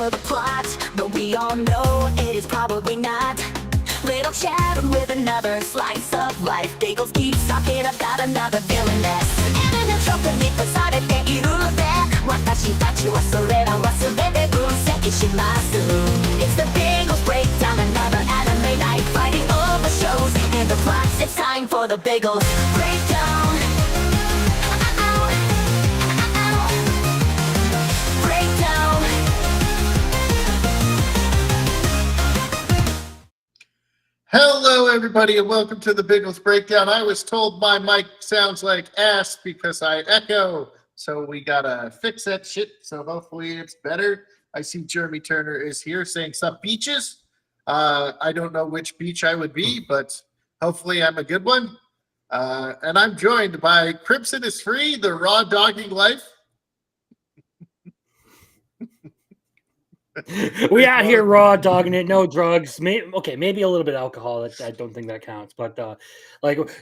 for the plot, but we all know it is probably not. Little chat with another slice of life. Biggles keeps talking about another villainess. And in a tropeに越されているので、私たちはそれらは全て分析します。It's the Biggles breakdown, another anime night, fighting all the shows and the plots. It's time for the Biggles breakdown. Breakdown. Hello, everybody, and welcome to the Biggles Breakdown. I was told my mic sounds like ass because I echo, so we gotta fix that shit, so hopefully it's better. I see Jeremy Turner is here saying some beaches. I don't know which beach I would be, but hopefully I'm a good one. And I'm joined by Crimson is Free, the raw dogging life. We out here raw dogging it, no drugs. Maybe a little bit of alcohol. I don't think that counts, but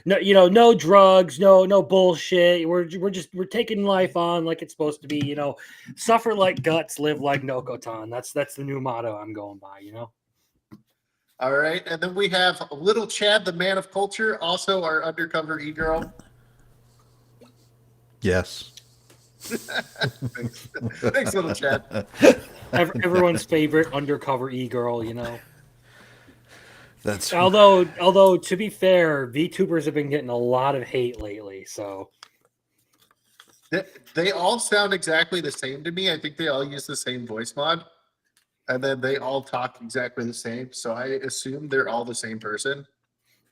no drugs, no bullshit. We're taking life on like it's supposed to be. Suffer like guts, live like no kotan. That's the new motto I'm going by. All right, and then we have Little Chad, the man of culture, also our undercover e-girl. Yes. Thanks, Little Chad. Everyone's favorite undercover e-girl, That's although to be fair, VTubers have been getting a lot of hate lately, so They all sound exactly the same to me. I think they all use the same voice mod, and then they all talk exactly the same. So I assume they're all the same person.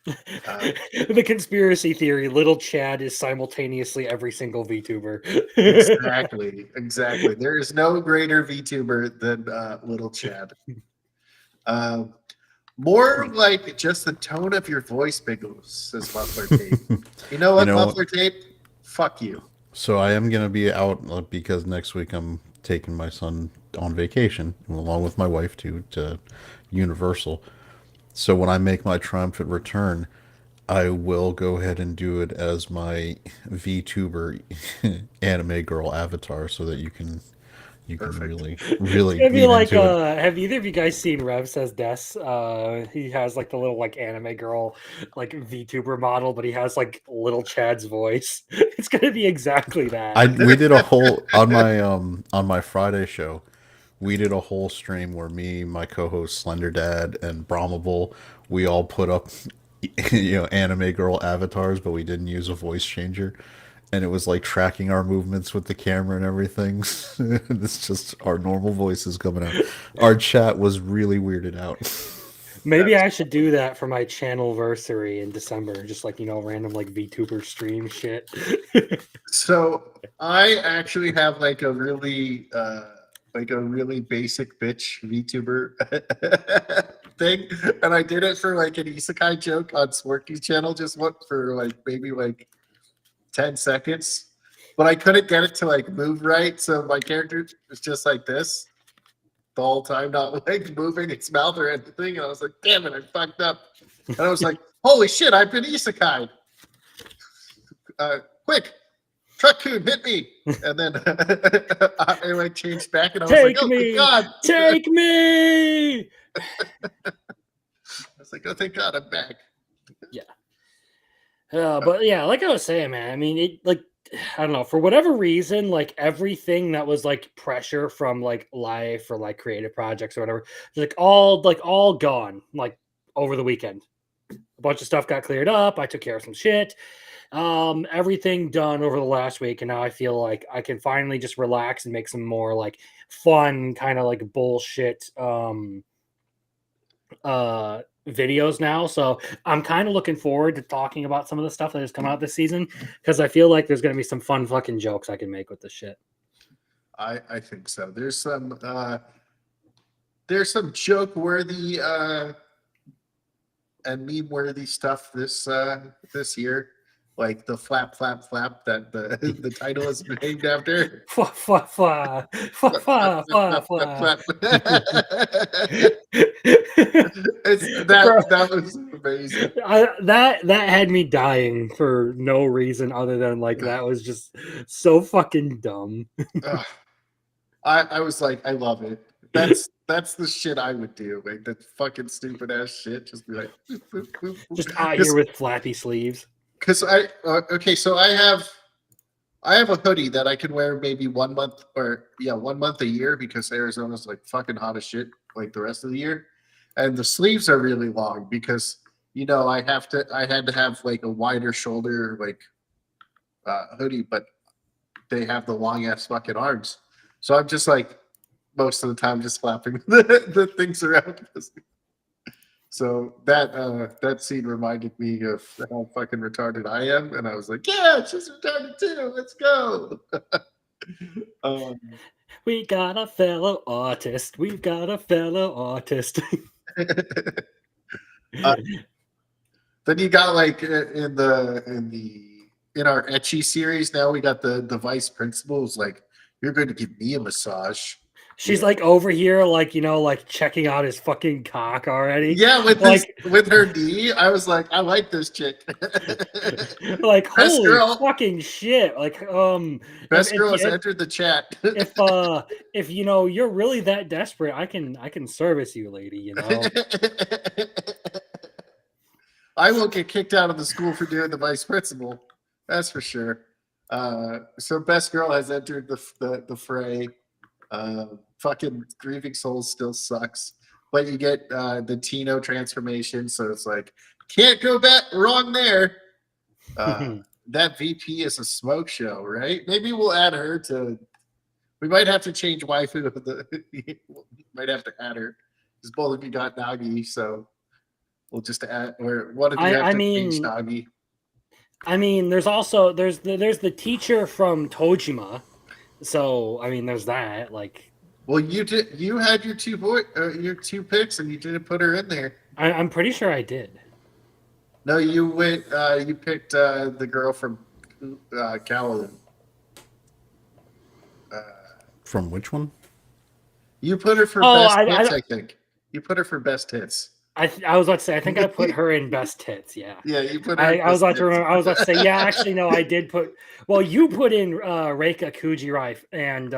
The conspiracy theory: Little Chad is simultaneously every single VTuber. Exactly. There is no greater VTuber than Little Chad. More like just the tone of your voice, Biggles, says Muffler Tape. You know what, Muffler Tape? Fuck you. So I am going to be out because next week I'm taking my son on vacation, along with my wife, to Universal. So when I make my triumphant return, I will go ahead and do it as my VTuber anime girl avatar, so that you can really It'd be like, into it. have either of you guys seen Rev Says Des? He has like the little like anime girl like VTuber model, but he has like Little Chad's voice. It's gonna be exactly that. We did a whole on my Friday show. We did a whole stream where me, my co-host Slender Dad, and Brahmable, we all put up anime girl avatars, but we didn't use a voice changer. And it was like tracking our movements with the camera and everything. It's just our normal voices coming out. Our chat was really weirded out. Maybe I should do that for my channelversary in December. Just like, random like VTuber stream shit. So I actually have like a really basic bitch VTuber thing, and I did it for like an isekai joke on Swarky's channel. Just went for like maybe like 10 seconds, but I couldn't get it to like move right, so my character was just like this the whole time, not like moving its mouth or anything. And I was like, damn it, I fucked up. And I was like, holy shit, I've been isekai. Quick, Truck-kun, hit me. And then I like changed back, and I was like, oh my god, take me. I was like, oh thank god, I'm back. Yeah. But yeah, like I was saying, man, I mean, I don't know, for whatever reason, like everything that was like pressure from like life or like creative projects or whatever, like all gone, like over the weekend. A bunch of stuff got cleared up. I took care of some shit. Everything done over the last week, and now I feel like I can finally just relax and make some more like fun kind of like bullshit videos now. So I'm kind of looking forward to talking about some of the stuff that has come out this season, because I feel like there's going to be some fun fucking jokes I can make with this shit. I think so. There's some joke worthy and meme worthy stuff this year, like the flap flap flap that the title is named after. That was amazing. That had me dying for no reason other than like that was just so fucking dumb. I was like, I love it. That's the shit I would do. Like that fucking stupid ass shit. Just be like, boop, boop, boop, boop. Just out here with flappy sleeves. Because okay, so I have a hoodie that I can wear maybe 1 month or 1 month a year because Arizona's like fucking hot as shit like the rest of the year, and the sleeves are really long because I had to have like a wider shoulder like hoodie, but they have the long ass fucking arms, so I'm just like most of the time just flapping the things around. So that scene reminded me of how fucking retarded I am, and I was like, "Yeah, she's retarded too. Let's go." um, We got a fellow artist. We've got a fellow artist. then you got like in our etchy series. Now we got the vice principal who's like, "You're going to give me a massage." She's like over here, like like checking out his fucking cock already. Yeah, like with her knee, I was like, I like this chick. like Best holy girl. fucking shit! Like Best if, girl has if, entered the chat. if you're really that desperate, I can service you, lady. I won't get kicked out of the school for doing the vice principal. That's for sure. So best girl has entered the fray. Fucking Grieving Souls still sucks, but you get the Tino transformation, so it's like can't go back wrong there. That VP is a smoke show, right? Maybe we'll add her to. We might have to change waifu. Might have to add her because both of you got Nagi, so we'll just add. Or one of you have to change Nagi. I mean, there's also there's the teacher from Tojima, so I mean, there's that. Like, well, you had your two picks, and you didn't put her in there. I'm pretty sure I did. No, you went. You picked the girl from Kaladin. From which one? You put her for best hits, I think. You put her for best hits. I was about to say, I think I put her in best hits. Yeah. Yeah, you put her. I was about to remember. I was about to say, yeah, actually, no, I did put. Well, you put in Reika Kujirai and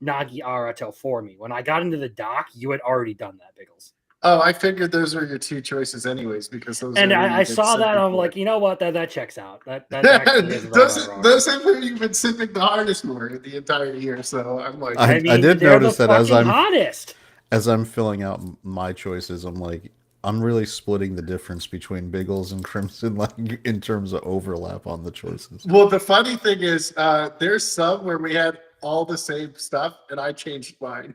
Nagi Arato for me. When I got into the doc, you had already done that, Biggles. Oh, I figured those were your two choices, anyways, because those. And I saw that, I'm like, you know what? That checks out. That actually is those have you've been sipping the hardest for the entire year. So I'm like, I did notice that as I'm hottest. As I'm filling out my choices, I'm like, I'm really splitting the difference between Biggles and Crimson, like in terms of overlap on the choices. Well, the funny thing is, there's some where we had all the same stuff, and I changed mine.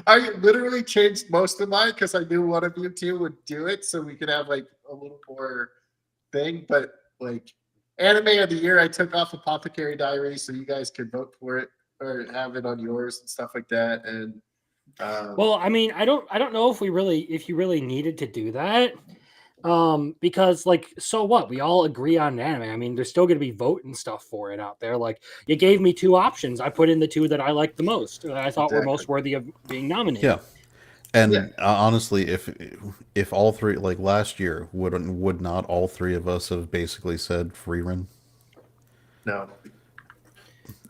I literally changed most of mine because I knew one of you two would do it, so we could have like a little more thing. But like anime of the year, I took off Apothecary Diary, so you guys could vote for it or have it on yours and stuff like that. And well, I mean, I don't know if you really needed to do that, because like, so what? We all agree on anime. I mean, there's still going to be voting stuff for it out there. Like, you gave me two options. I put in the two that I liked the most. That I thought were most worthy of being nominated. Yeah, and honestly, if all three, like last year, would not all three of us have basically said Freerun? No.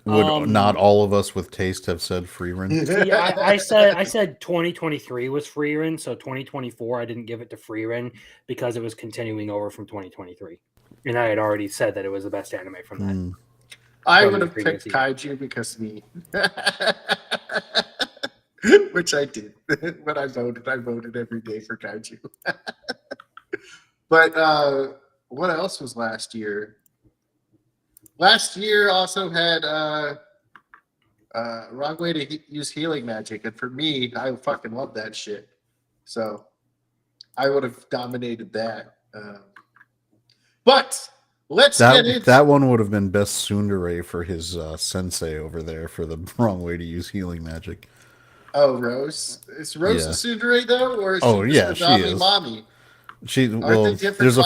Would not all of us with taste have said Freerun? See, I said 2023 was Freerun, so 2024 I didn't give it to Freerun because it was continuing over from 2023, and I had already said that it was the best anime from that. I would have picked Kaiju because me, which I did when I voted. I voted every day for Kaiju. But what else was last year? Last year also had Wrong Way to Use Healing Magic, and for me, I fucking love that shit. So I would have dominated that. But let's get into that one would have been best tsundere for his sensei over there for the Wrong Way to Use Healing Magic. Oh, Rose. Is Rose a tsundere though, or is she just a she is. mommy? There's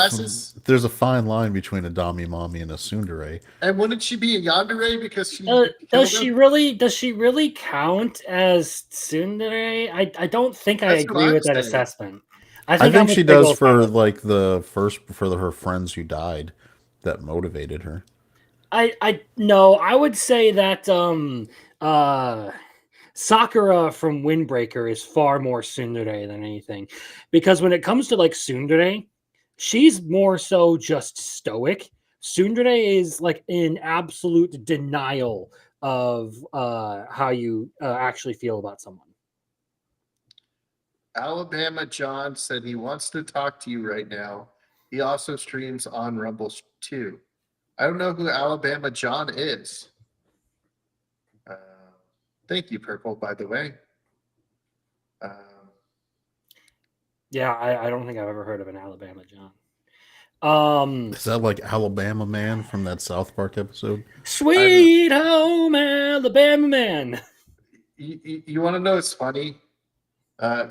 a fine line between a Dami Mommy and a tsundere. And wouldn't she be a yandere because she does she really count as tsundere? I don't think I agree with that assessment. I think she does for like her friends who died that motivated her. I would say that Sakura from Windbreaker is far more tsundere than anything, because when it comes to like tsundere, she's more so just stoic. Tsundere is like in absolute denial of how you actually feel about someone. Alabama John said he wants to talk to you right now. He also streams on Rumble too. I don't know who Alabama John is. Thank you, Purple, by the way. Yeah, I don't think I've ever heard of an Alabama John. Is that like Alabama Man from that South Park episode? Sweet home Alabama man. You want to know what's funny?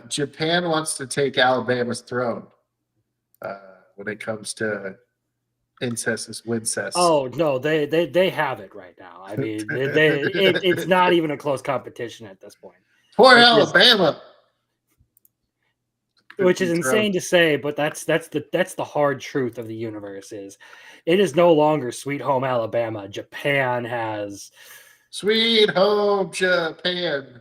Japan wants to take Alabama's throne when it comes to incest is wincest. Oh no, they have it right now. I mean, it's not even a close competition at this point. Poor Alabama. Which is insane to say, but that's the hard truth of the universe. Is it is no longer Sweet Home Alabama. Japan has Sweet Home Japan.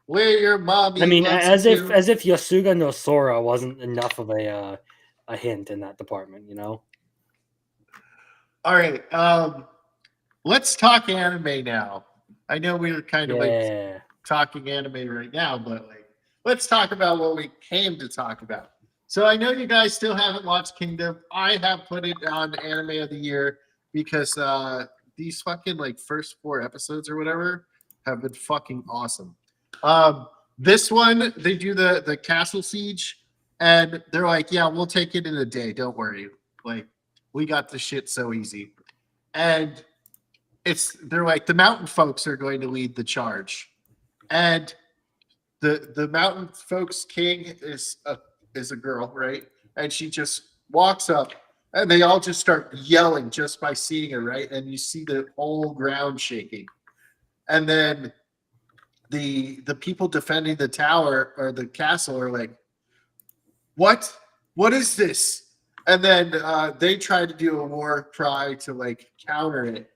Where your mommy? I mean, as if Yasuga no Sora wasn't enough of a hint in that department, you know. All right, let's talk anime now. I know we were kind of like talking anime right now, but like, let's talk about what we came to talk about. So I know you guys still haven't watched Kingdom. I have put it on Anime of the Year because these fucking like first 4 episodes or whatever have been fucking awesome. This one, they do the castle siege, and they're like, yeah, we'll take it in a day. Don't worry. Like, we got the shit so easy. And they're like, the mountain folks are going to lead the charge. And the mountain folks king is a girl, right? And she just walks up, and they all just start yelling just by seeing her, right? And you see the whole ground shaking. And then the people defending the tower or the castle are like, what is this? And then they try to do a war cry to like counter it,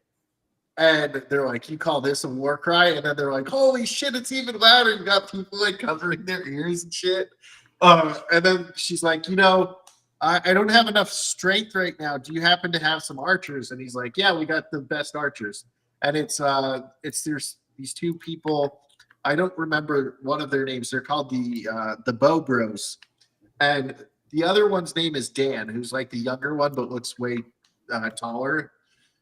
and they're like, you call this a war cry? And then they're like, holy shit, it's even louder. You got people like covering their ears and shit. And then she's like, I don't have enough strength right now. Do you happen to have some archers? And he's like, yeah, we got the best archers. And there's these 2 people. I don't remember one of their names. They're called the Bow Bros. And the other one's name is Dan, who's like the younger one, but looks way taller.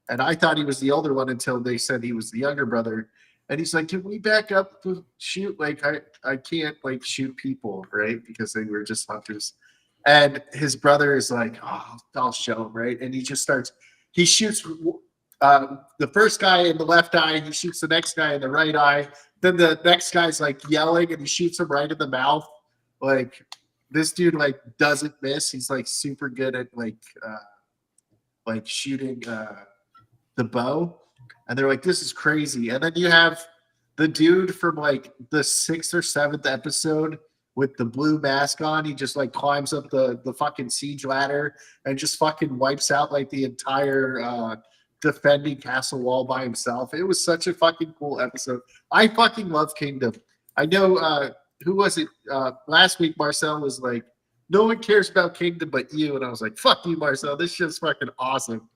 And I thought he was the older one until they said he was the younger brother. And he's like, can we back up to shoot? Like, I can't like shoot people, right? Because they were just hunters. And his brother is like, oh, I'll show him, right? And he shoots the first guy in the left eye, he shoots the next guy in the right eye. Then the next guy's like yelling, and he shoots him right in the mouth. Like, this dude like doesn't miss. He's like super good at like shooting the bow. And they're like, this is crazy. And then you have the dude from like the 6th or 7th episode with the blue mask on. He just like climbs up the fucking siege ladder and just fucking wipes out like the entire defending castle wall by himself. It was such a fucking cool episode. I fucking love Kingdom. I know who was it? Last week Marcel was like, no one cares about Kingdom but you. And I was like, fuck you, Marcel. This shit's fucking awesome.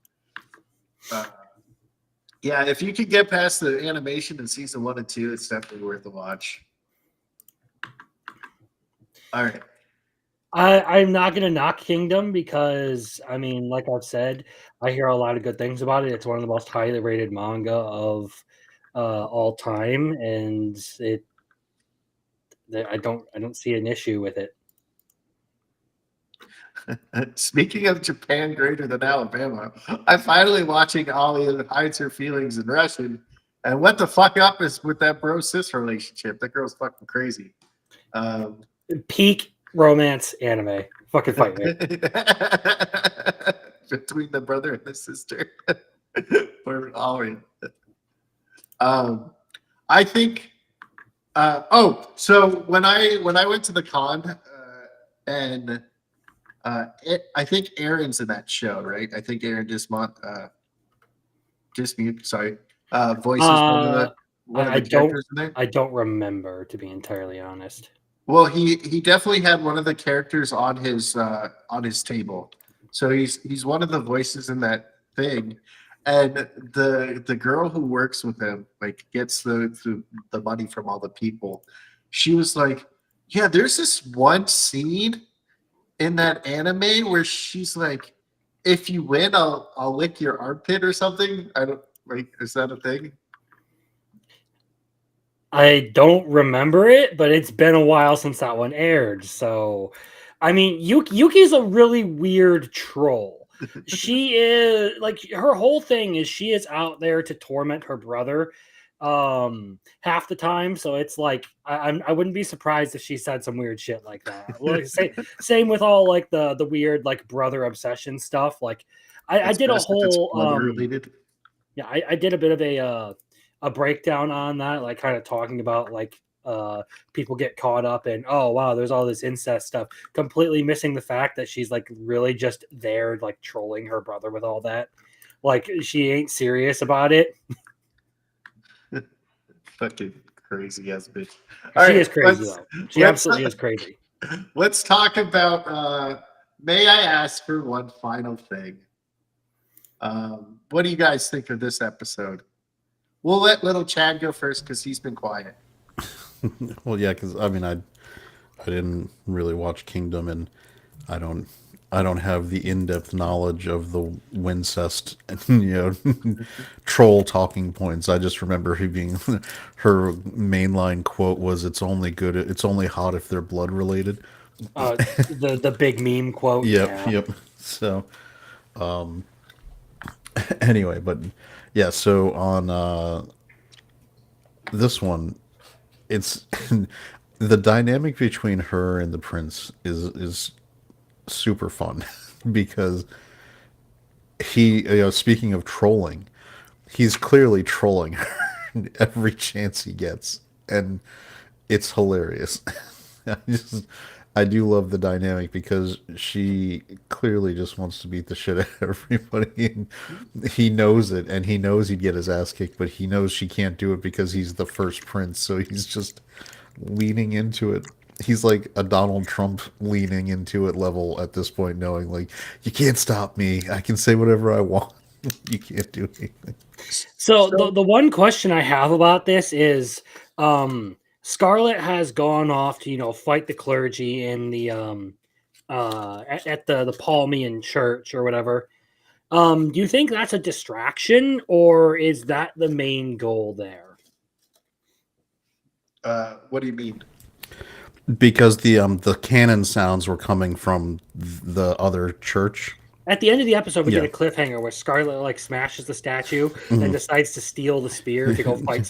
Yeah, if you can get past the animation in season 1 and 2, it's definitely worth a watch. All right. I'm not going to knock Kingdom because, I mean, like I've said, I hear a lot of good things about it. It's one of the most highly rated manga of all time, and I don't see an issue with it. Speaking of Japan greater than Alabama, I'm finally watching Ollie that hides her feelings in Russian. And what the fuck up is with that bro-sis relationship? That girl's fucking crazy. Peak romance anime. Fucking fight me. Between the brother and the sister. For Ollie. I think so when I went to the con and I think Aaron's in that show, right? I think Aaron Dismute, voices one of I the don't characters in there? I don't remember, to be entirely honest. Well, he definitely had one of the characters on his table. So he's one of the voices in that thing. And the girl who works with him, like gets the money from all the people. She was like, "Yeah, there's this one scene in that anime where she's like, if you win, I'll lick your armpit or something." I don't like, is that a thing? I don't remember it, but it's been a while since that one aired. So, I mean, Yuki's a really weird troll. She is like her whole thing is she is out there to torment her brother half the time. So it's like I wouldn't be surprised if she said some weird shit like that. Like, same with all like the weird like brother obsession stuff. Like I It's did a best if it's whole blood related. yeah, I did a bit of a breakdown on that, like kind of talking about like people get caught up in, oh wow, there's all this incest stuff, completely missing the fact that she's like really just there like trolling her brother with all that. Like she ain't serious about it. Fucking crazy ass bitch. She is crazy though. She let's absolutely is crazy. let's talk about may I ask for one final thing? What do you guys think of this episode? We'll let little Chad go first because he's been quiet. Well, yeah, because I mean, I didn't really watch Kingdom, and I don't I don't have the in-depth knowledge of the Wincest, troll talking points. I just remember he being her mainline quote was, "It's only good. It's only hot if they're blood related." The big meme quote. Yep, Yeah. yep. So, anyway, but yeah. So on this one, it's the dynamic between her and the prince is super fun because he, speaking of trolling, he's clearly trolling her every chance he gets, and it's hilarious. I just, I do love the dynamic because she clearly just wants to beat the shit out of everybody, and he knows it, and he knows he'd get his ass kicked, but he knows she can't do it because he's the first prince, so he's just leaning into it. He's like a Donald Trump leaning into it level at this point, knowing like, you can't stop me. I can say whatever I want. You can't do anything. So the one question I have about this is, Scarlett has gone off to fight the clergy in the at the Palmian church or whatever. Do you think that's a distraction, or is that the main goal there? What do you mean? Because the cannon sounds were coming from the other church. At the end of the episode, we Yeah. get a cliffhanger where Scarlett like smashes the statue and decides to steal the spear to go fight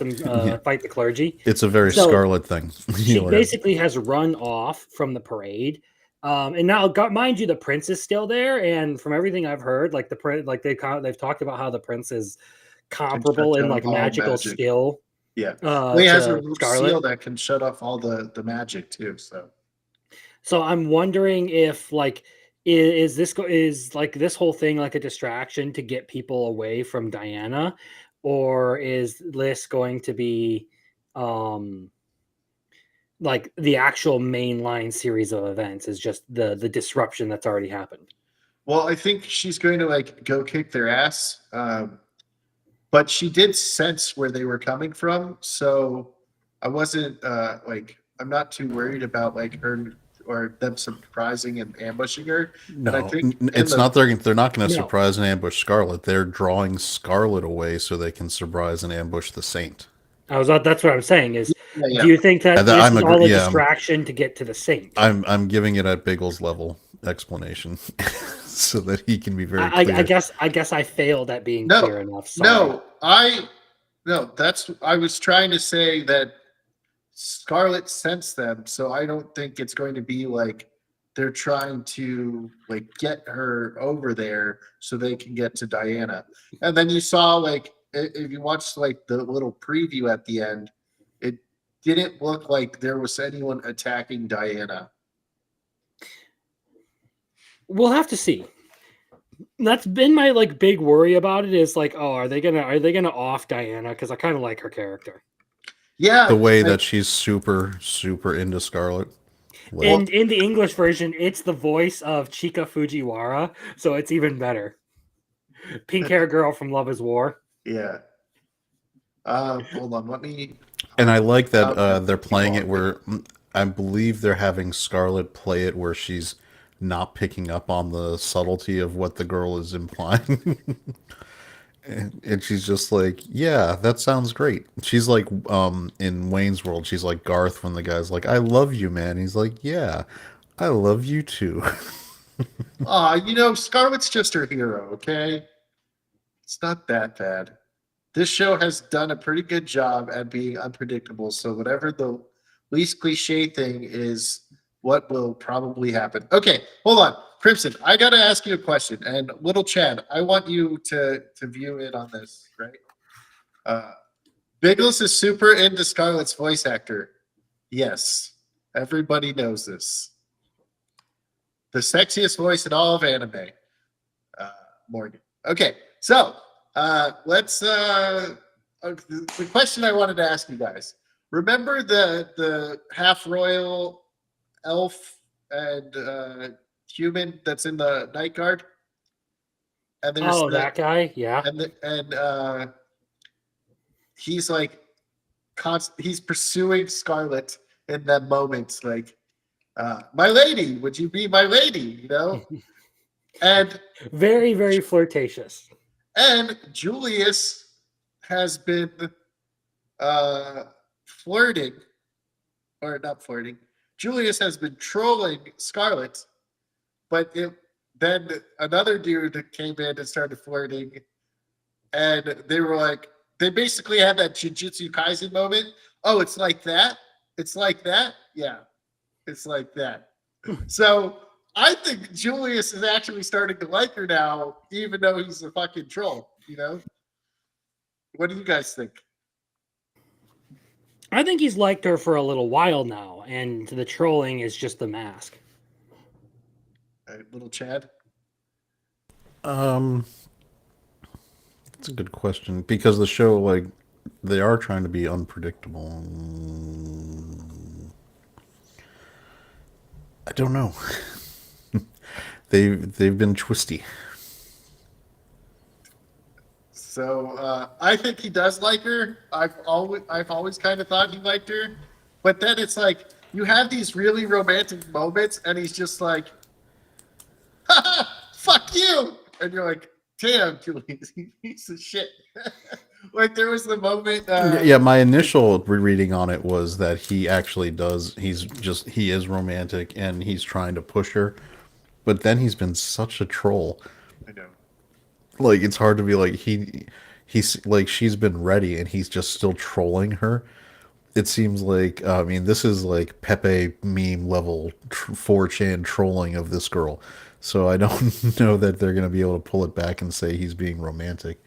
fight the clergy. It's a very So, Scarlet thing. She basically has run off from the parade. And now, mind you, the prince is still there. And from everything I've heard, like the prince, like they've talked about how the prince is comparable in like all magical magic. skill. Yeah. He has a to Scarlet. seal that can shut off all the magic too. So I'm wondering if like is this whole thing like a distraction to get people away from Diana, or is this going to be like the actual mainline series of events is just the disruption that's already happened? Well, I think she's going to like go kick their ass. But she did sense where they were coming from, so I wasn't like, I'm not too worried about like her or them surprising and ambushing her. No, And I think it's not. They're not going to No. surprise and ambush Scarlet. They're drawing Scarlet away so they can surprise and ambush the Saint. That's what I'm saying is, Yeah. do you think that this I'm is all a yeah. distraction to get to the Saint? I'm giving it at Biggles level explanation so that he can be very clear. I guess I failed at being clear enough. Sorry. That's, I was trying to say that Scarlet sensed them, so I don't think it's going to be like they're trying to like get her over there so they can get to Diana. And then you saw like, if you watched like the little preview at the end, it didn't look like there was anyone attacking Diana. We'll have to see. That's been my like big worry about it is like, oh, are they gonna off Diana? Because I kind of like her character. Yeah, The way that she's super into Scarlet. Like, And in the English version, it's the voice of Chika Fujiwara, so it's even better. Pink hair girl from Love Is War. yeah. Hold on, let me. and I like that Okay, they're keep playing it going. where I believe they're having Scarlet play it where she's not picking up on the subtlety of what the girl is implying. And she's just like, yeah, that sounds great. She's like, in Wayne's World, she's like Garth when the guy's like, I love you, man. He's like, yeah, I love you too. Scarlett's just her hero, okay? It's not that bad. This show has done a pretty good job at being unpredictable. So whatever the least cliche thing is, what will probably happen. Okay, hold on. Crimson, I gotta ask you a question. And little Chad, I want you to view in on this, right? Uh Biggles is super into Scarlett's voice actor. Yes. Everybody knows this. The sexiest voice in all of anime. Morgan. Okay, so let's. The question I wanted to ask you guys: remember the half royal elf and human that's in the night guard? And there's Oh, that guy? Yeah. and he's like he's pursuing Scarlet in that moment, like, my lady, would you be my lady? And Very, very flirtatious. And Julius has been uh, flirting, or not flirting. Julius has been trolling Scarlet, but then another dude came in and started flirting, and they basically had that Jujutsu Kaisen moment. Oh, it's like that? It's like that? Yeah, it's like that. So I think Julius is actually starting to like her now, even though he's a fucking troll. What do you guys think? I think he's liked her for a little while now, and the trolling is just the mask. All right, little Chad. um, that's a good question because the show, like, they are trying to be unpredictable. I don't know. They've been twisty. So I think he does like her. I've always kind of thought he liked her, but then it's like you have these really romantic moments, and he's just like, "Ha, fuck you," and you're like, "Damn, Julius, you piece of shit." Like there was the moment. Yeah, my initial reading on it was that he actually does. He is romantic and he's trying to push her, but then he's been such a troll. I know. Like it's hard to be like he's like she's been ready and he's just still trolling her. It seems like I mean this is like Pepe meme level 4chan trolling of this girl. So I don't know that they're gonna be able to pull it back and say he's being romantic.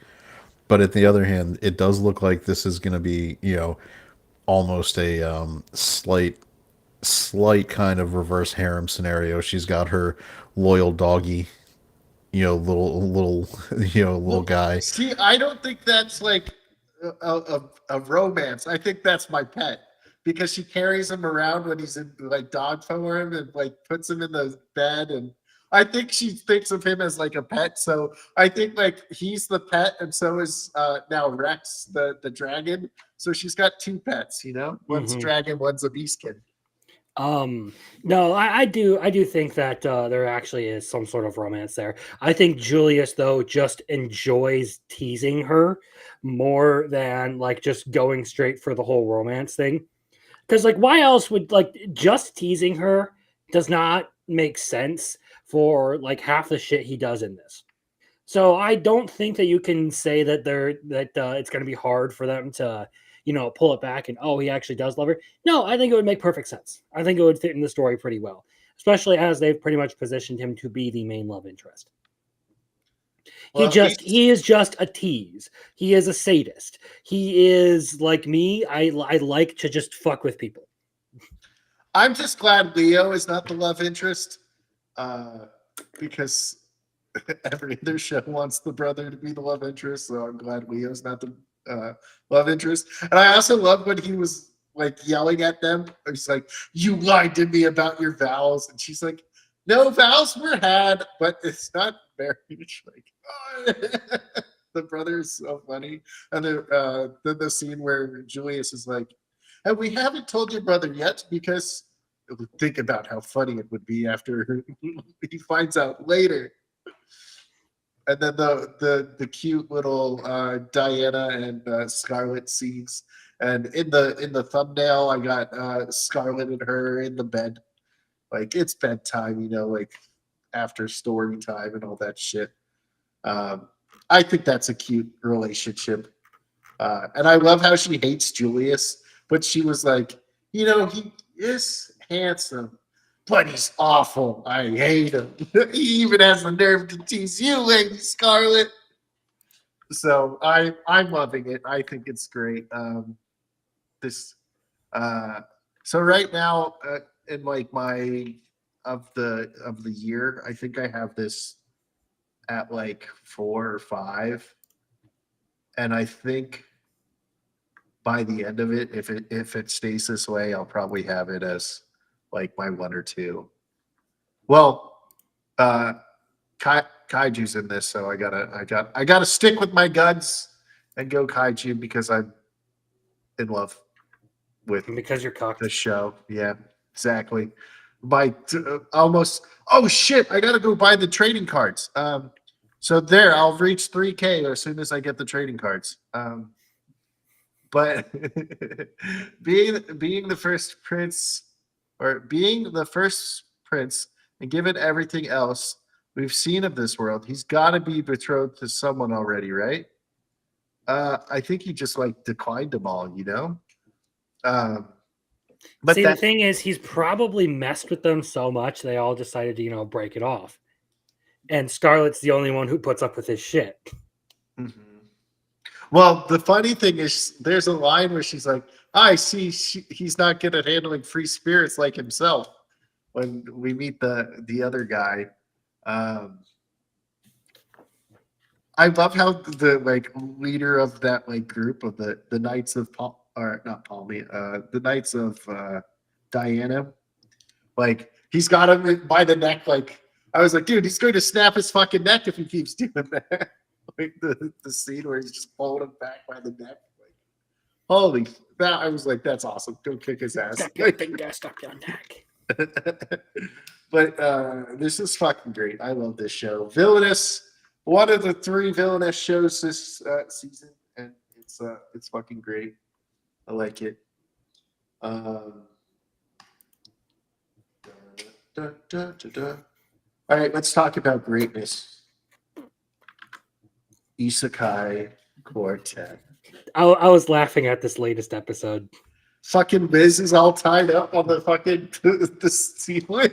But at the other hand, it does look like this is going to be, almost a slight kind of reverse harem scenario. She's got her loyal doggy, little, little Well, guy. see, I don't think that's like a romance. I think that's my pet because she carries him around when he's in like dog form and like puts him in the bed. And I think she thinks of him as like a pet. So I think like he's the pet, and so is now Rex, the dragon. So she's got two pets. One's a Mhm. dragon, one's a beastkin. No, I do think that there actually is some sort of romance there. I think Julius though just enjoys teasing her more than like just going straight for the whole romance thing. Because like why else would like just teasing her does not make sense for like half the shit he does in this. So I don't think that you can say that it's going to be hard for them to, pull it back and oh, he actually does love her. No, I think it would make perfect sense. I think it would fit in the story pretty well, especially as they've pretty much positioned him to be the main love interest. Well, at least He is just a tease. He is a sadist. He is like me. I like to just fuck with people. I'm just glad Leo is not the love interest, because every other show wants the brother to be the love interest. So I'm glad Leo's not the love interest. And I also love when he was like yelling at them. He's like, "You lied to me about your vows," and she's like, "No, vows were had, but it's not marriage." Like, oh. The brother is so funny. And then the scene where Julius is like, "And we haven't told your brother yet because think about how funny it would be after he finds out later." And then the cute little Diana and Scarlet scenes, and in the thumbnail, I got Scarlet and her in the bed, like it's bedtime, like after story time and all that shit. Um, I think that's a cute relationship, and I love how she hates Julius, but she was like, he is handsome, but he's awful. I hate him. He even has the nerve to tease you, Lady Scarlet. So I'm loving it. I think it's great. This uh, so right now in like my of the year, I think I have this at like 4 or 5, and I think by the end of it, if it stays this way, I'll probably have it as like my 1 or 2. Well, uh, Kaiju's in this, so I gotta stick with my guns and go Kaiju because I'm in love with Because you're the cocked. show. Yeah, exactly. Almost. Oh shit! I gotta go buy the trading cards. So there, I'll reach 3K as soon as I get the trading cards. But being the first prince, or being the first prince, and given everything else we've seen of this world, he's got to be betrothed to someone already, right? I think he just like declined them all, Um, but See, the that thing is, he's probably messed with them so much they all decided to, break it off. And Scarlett's the only one who puts up with his shit. Mhm. Well, the funny thing is, there's a line where she's like, "I see he's not good at handling free spirits like himself." When we meet the other guy, um, I love how the like leader of that like group of the Knights of Paul, or not Palmy, the Knights of Diana, like he's got him by the neck. Like I was like, dude, he's going to snap his fucking neck if he keeps doing that. Like the scene where he's just pulling him back by the neck. Like, holy, that I was like, that's awesome. Go kick his ass. Stop your finger, stop your neck. But this is fucking great. I love this show. Villainous, one of the 3 villainous shows this season, and it's fucking great. I like it. Um, da, da, da, da. All right, let's talk about greatness. Isekai Quartet. I was laughing at this latest episode. Fucking Liz is all tied up on the fucking the ceiling.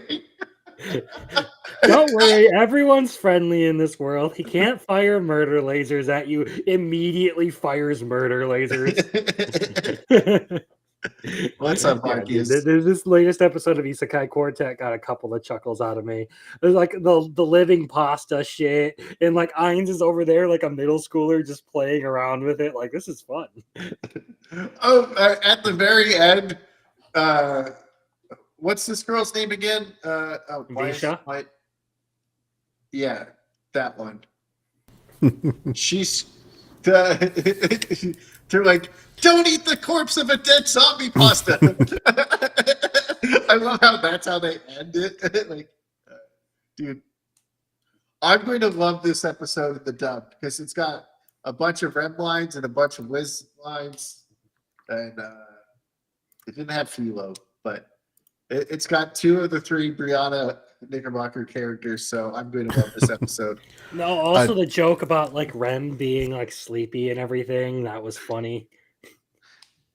Don't worry, everyone's friendly in this world. He can't fire murder lasers at you, immediately fires murder lasers. What's up, Yeah, dude, Marcus? this latest episode of Isekai Quartet got a couple of chuckles out of me. There's like the living pasta shit, and like Ainz is over there like a middle schooler just playing around with it. Like, this is fun. Oh, at the very end, what's this girl's name again? Visha? Yeah, that one. She's they're like, don't eat the corpse of a dead zombie pasta. I love how that's how they end it. Like, dude, I'm going to love this episode of the dub because it's got a bunch of Rem lines and a bunch of Wiz lines, and it didn't have Philo, but it's got 2 of the 3 Brianna Knickerbocker characters, so I'm going to love this episode. No, also the joke about like Rem being like sleepy and everything, that was funny.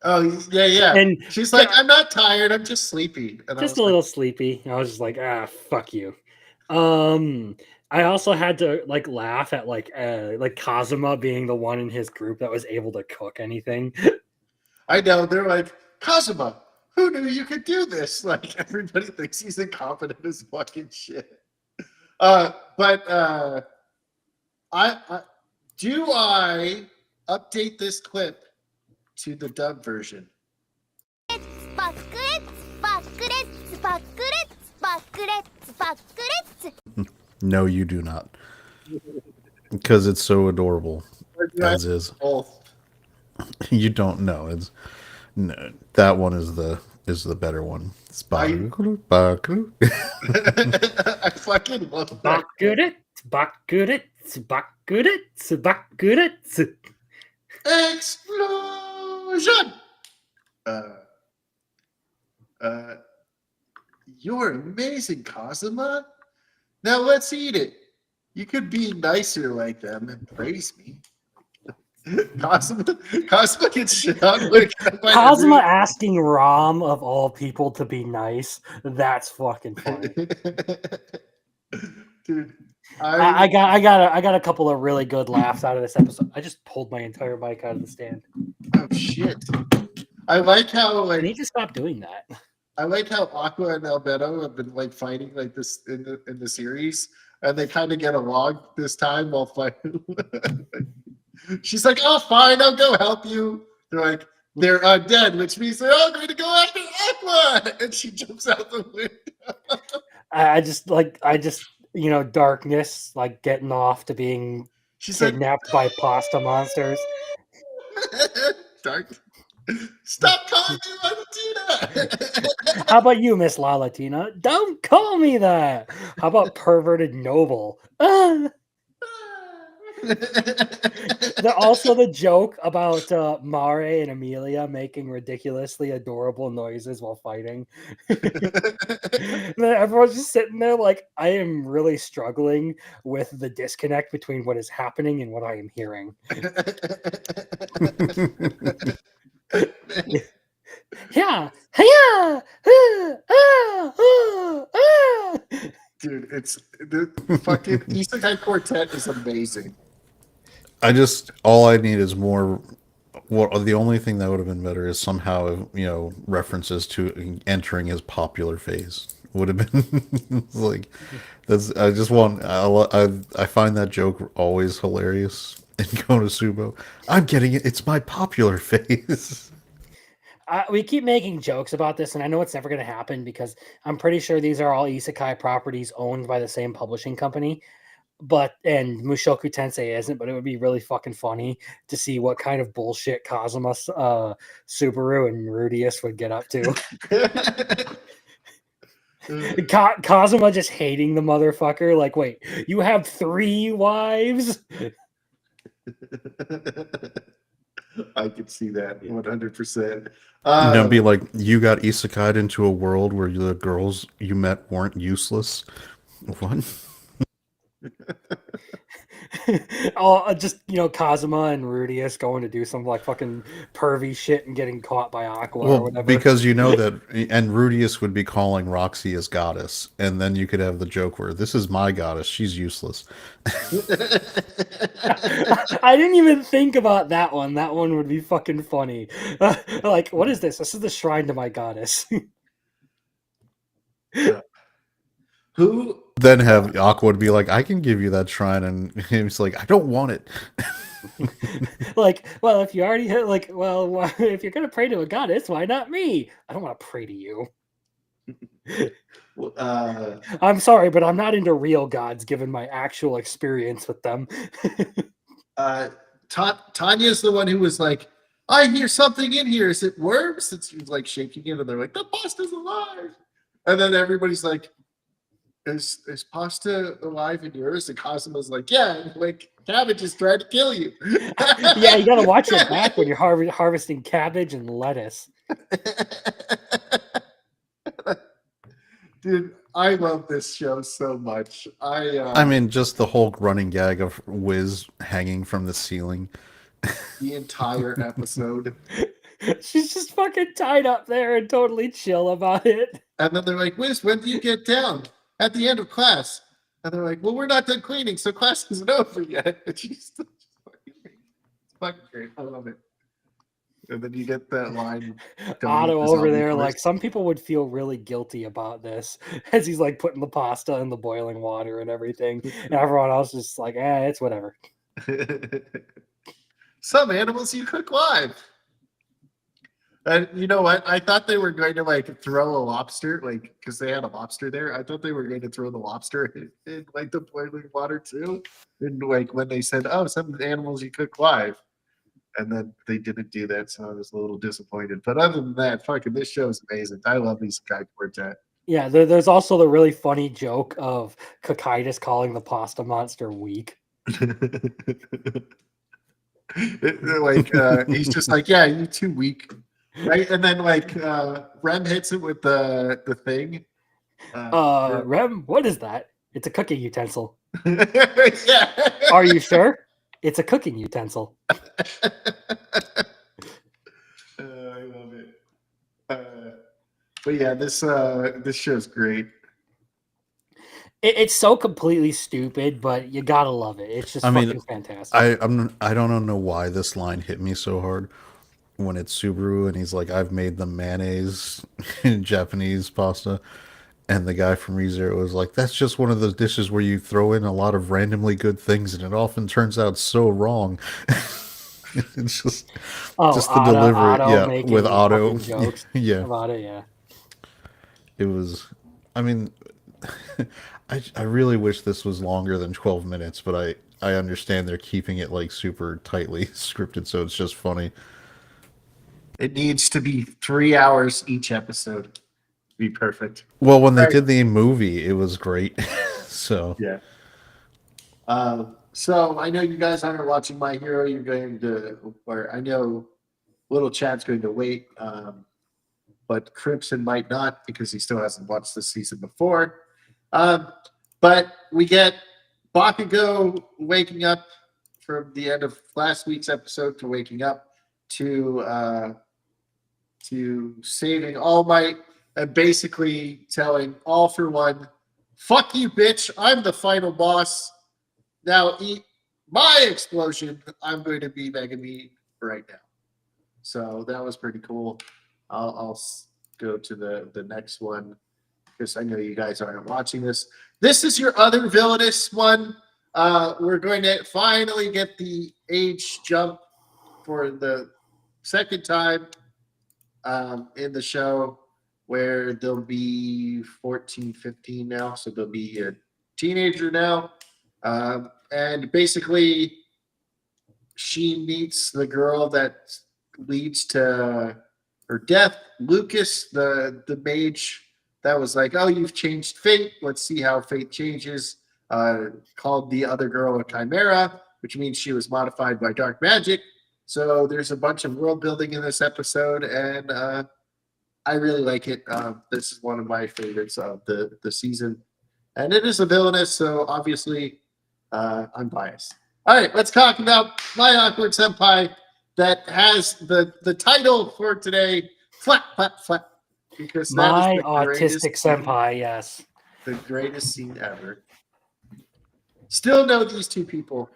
Oh yeah. And she's like, I'm not tired, I'm just sleepy. And just a little sleepy. I was just like, fuck you. I also had to like laugh at like Kazuma being the one in his group that was able to cook anything. I know, they're like, Kazuma, who knew you could do this? Like everybody thinks he's incompetent as fucking shit. But I update this clip to the dub version. No, you do not. Because it's so adorable. As is. Both. You don't know. It's no, that one is the better one. Sparkle, sparkle. I fucking love that. Bakuret, bakuret, bakuret, bakuret. Explosion! You're amazing, Kazuma. Now let's eat it. You could be nicer like them and praise me. Kazuma gets shit on. Cosma asking Rom of all people to be nice. That's fucking funny. Dude, I got a couple of really good laughs out of this episode. I just pulled my entire mic out of the stand. oh shit. I like how I need to stop doing that. I like how Aqua and Albedo have been like fighting like this in the series, and they kind of get along this time while fighting. She's like, "Oh, fine, I'll go help you." They're like, "They're undead," which means they're all going to go after Aqua, and she jumps out the window. I just darkness, like getting off to being She's kidnapped by pasta monsters. Dark. Stop calling me Lalatina. How about you, Miss Lalatina? Don't call me that. How about perverted noble? Also the joke about Mare and Amelia making ridiculously adorable noises while fighting. Everyone's just sitting there like, I am really struggling with the disconnect between what is happening and what I am hearing. Yeah. Dude, it's the fucking Isekai Quartet is amazing. All I need is more. Well, the only thing that would have been better is somehow, references to entering his popular phase would have been like that's. I just want. I find that joke always hilarious in Konosuba. I'm getting it. It's my popular phase. We keep making jokes about this, and I know it's never going to happen because I'm pretty sure these are all isekai properties owned by the same publishing company. And Mushoku Tensei isn't, but it would be really fucking funny to see what kind of bullshit Kazuma, Subaru, and Rudius would get up to. Kazuma just hating the motherfucker. Like, wait, you have 3 wives? I could see that 100%. Be like, you got isekai'd into a world where the girls you met weren't useless. What? Just Kazuma and Rudius going to do some like fucking pervy shit and getting caught by Aqua or whatever. Because that, and Rudius would be calling Roxy as goddess, and then you could have the joke where this is my goddess, she's useless. I didn't even think about that one. That one would be fucking funny. Like, what is this? This is the shrine to my goddess. Who then have Aqua would be like, I can give you that shrine, and he's like, I don't want it. Like, well, if you already if you're gonna pray to a goddess, why not me? I don't want to pray to you. I'm sorry, but I'm not into real gods given my actual experience with them. Tanya's the one who was like, I hear something in here. Is it worms? And she was like shaking it, and they're like, the pasta's alive. And then everybody's like, Is pasta alive in yours? And Cosmo's like, yeah, like cabbage is trying to kill you. Yeah, you gotta watch your back when you're harvesting cabbage and lettuce. Dude, I love this show so much. I mean, just the whole running gag of Wiz hanging from the ceiling. The entire episode. She's just fucking tied up there and totally chill about it. And then they're like, Wiz, when do you get down? At the end of class. And they're like, well, we're not done cleaning, so class isn't over yet. And she's just fucking great. I love it. And then you get that line. Otto over there, like, some people would feel really guilty about this as he's like putting the pasta in the boiling water and everything. And everyone else is like, it's whatever. Some animals you cook live. And you know what? I thought they were going to like throw a lobster, like because they had a lobster there. I thought they were going to throw the lobster in like the boiling water too. And like when they said, "Oh, some animals you cook live," and then they didn't do that, so I was a little disappointed. But other than that, fucking this show is amazing. I love these guy quartet. Yeah, there's also the really funny joke of Cocytus calling the pasta monster weak. He's just like, yeah, you too weak, right? And then like Rem hits it with the thing. Rem, what is that? It's a cooking utensil. Yeah. Are you sure? It's a cooking utensil. I love it. But yeah, this show's great. It's so completely stupid, but you gotta love it. It's just fucking fantastic. I don't know why this line hit me so hard when it's Subaru and he's like, I've made the mayonnaise in Japanese pasta. And the guy from ReZero was like, that's just one of those dishes where you throw in a lot of randomly good things and it often turns out so wrong. It's just the delivery. Yeah, with Otto. Jokes Yeah. About it, yeah. It was, I mean, I really wish this was longer than 12 minutes, but I understand they're keeping it like super tightly scripted, so it's just funny. It needs to be 3 hours each episode. Be perfect. Well, when they did the movie, it was great. So yeah. So I know you guys aren't watching My Hero. You're going to, or I know Little Chad's going to wait, but Crimson might not because he still hasn't watched the season before. But we get Bakugo waking up from the end of last week's episode to waking up to saving All Might and basically telling All for One, fuck you, bitch. I'm the final boss. Now eat my explosion. I'm going to be Megami right now. So that was pretty cool. I'll go to the next one because I know you guys aren't watching this. This is your other villainous one. We're going to finally get the age jump for the second time in the show, where they'll be 14, 15 now. So they'll be a teenager now. And basically, she meets the girl that leads to her death, Lucas, the mage that was like, oh, you've changed fate. Let's see how fate changes. Called the other girl a chimera, which means she was modified by dark magic. So there's a bunch of world building in this episode, and I really like it. This is one of my favorites of the season. And it is a villainess, so obviously I'm biased. All right, let's talk about my awkward senpai that has the title for today, Flap, Flap, Flap. Because that my is the autistic senpai, yes. The greatest scene ever. Still know these two people.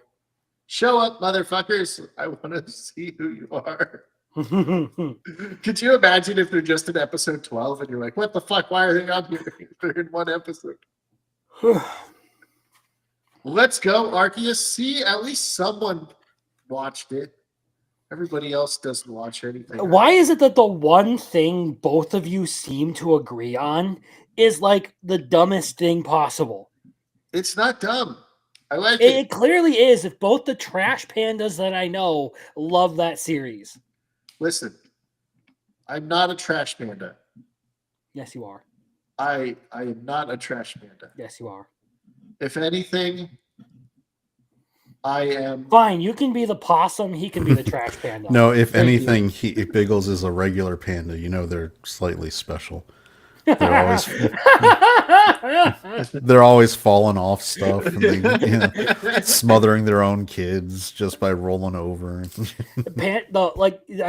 Show up, motherfuckers. I want to see who you are. Could you imagine if they're just in episode 12 and you're like, what the fuck? Why are they on here? They're in one episode. Let's go, Arceus. See, at least someone watched it. Everybody else doesn't watch anything. Why is it that the one thing both of you seem to agree on is like the dumbest thing possible? It's not dumb. I like it. it. It clearly is. If both the trash pandas that I know love that series. Listen, I'm not a trash panda. Yes, you are. I am not a trash panda. Yes, you are. If anything, I am. Fine, you can be the possum. He can be the trash panda. No, if anything, Biggles is a regular panda. You know, they're slightly special. They're always falling off stuff and they, smothering their own kids just by rolling over. I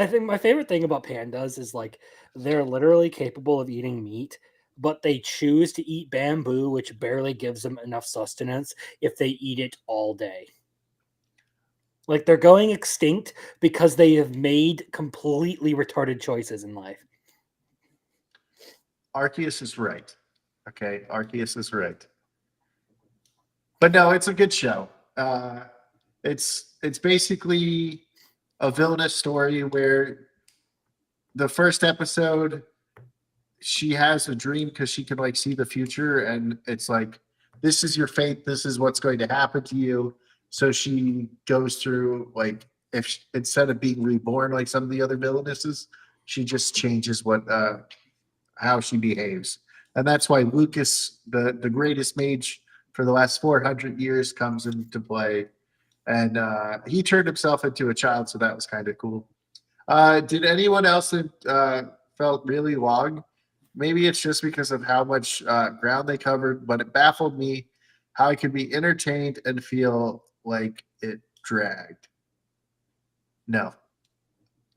think my favorite thing about pandas is like they're literally capable of eating meat, but they choose to eat bamboo, which barely gives them enough sustenance if they eat it all day. Like they're going extinct because they have made completely retarded choices in life. Arceus is right. Okay, Arceus is right. But no, it's a good show. It's basically a villainous story where the first episode she has a dream because she can like see the future, and it's like, this is your fate, this is what's going to happen to you. So she goes through like, if she, instead of being reborn like some of the other villainesses, she just changes what how she behaves. And that's why Lucas, the greatest mage for the last 400 years, comes into play. And he turned himself into a child, so that was kind of cool. Did anyone else that felt really long? Maybe it's just because of how much ground they covered, but it baffled me how I could be entertained and feel like it dragged. No,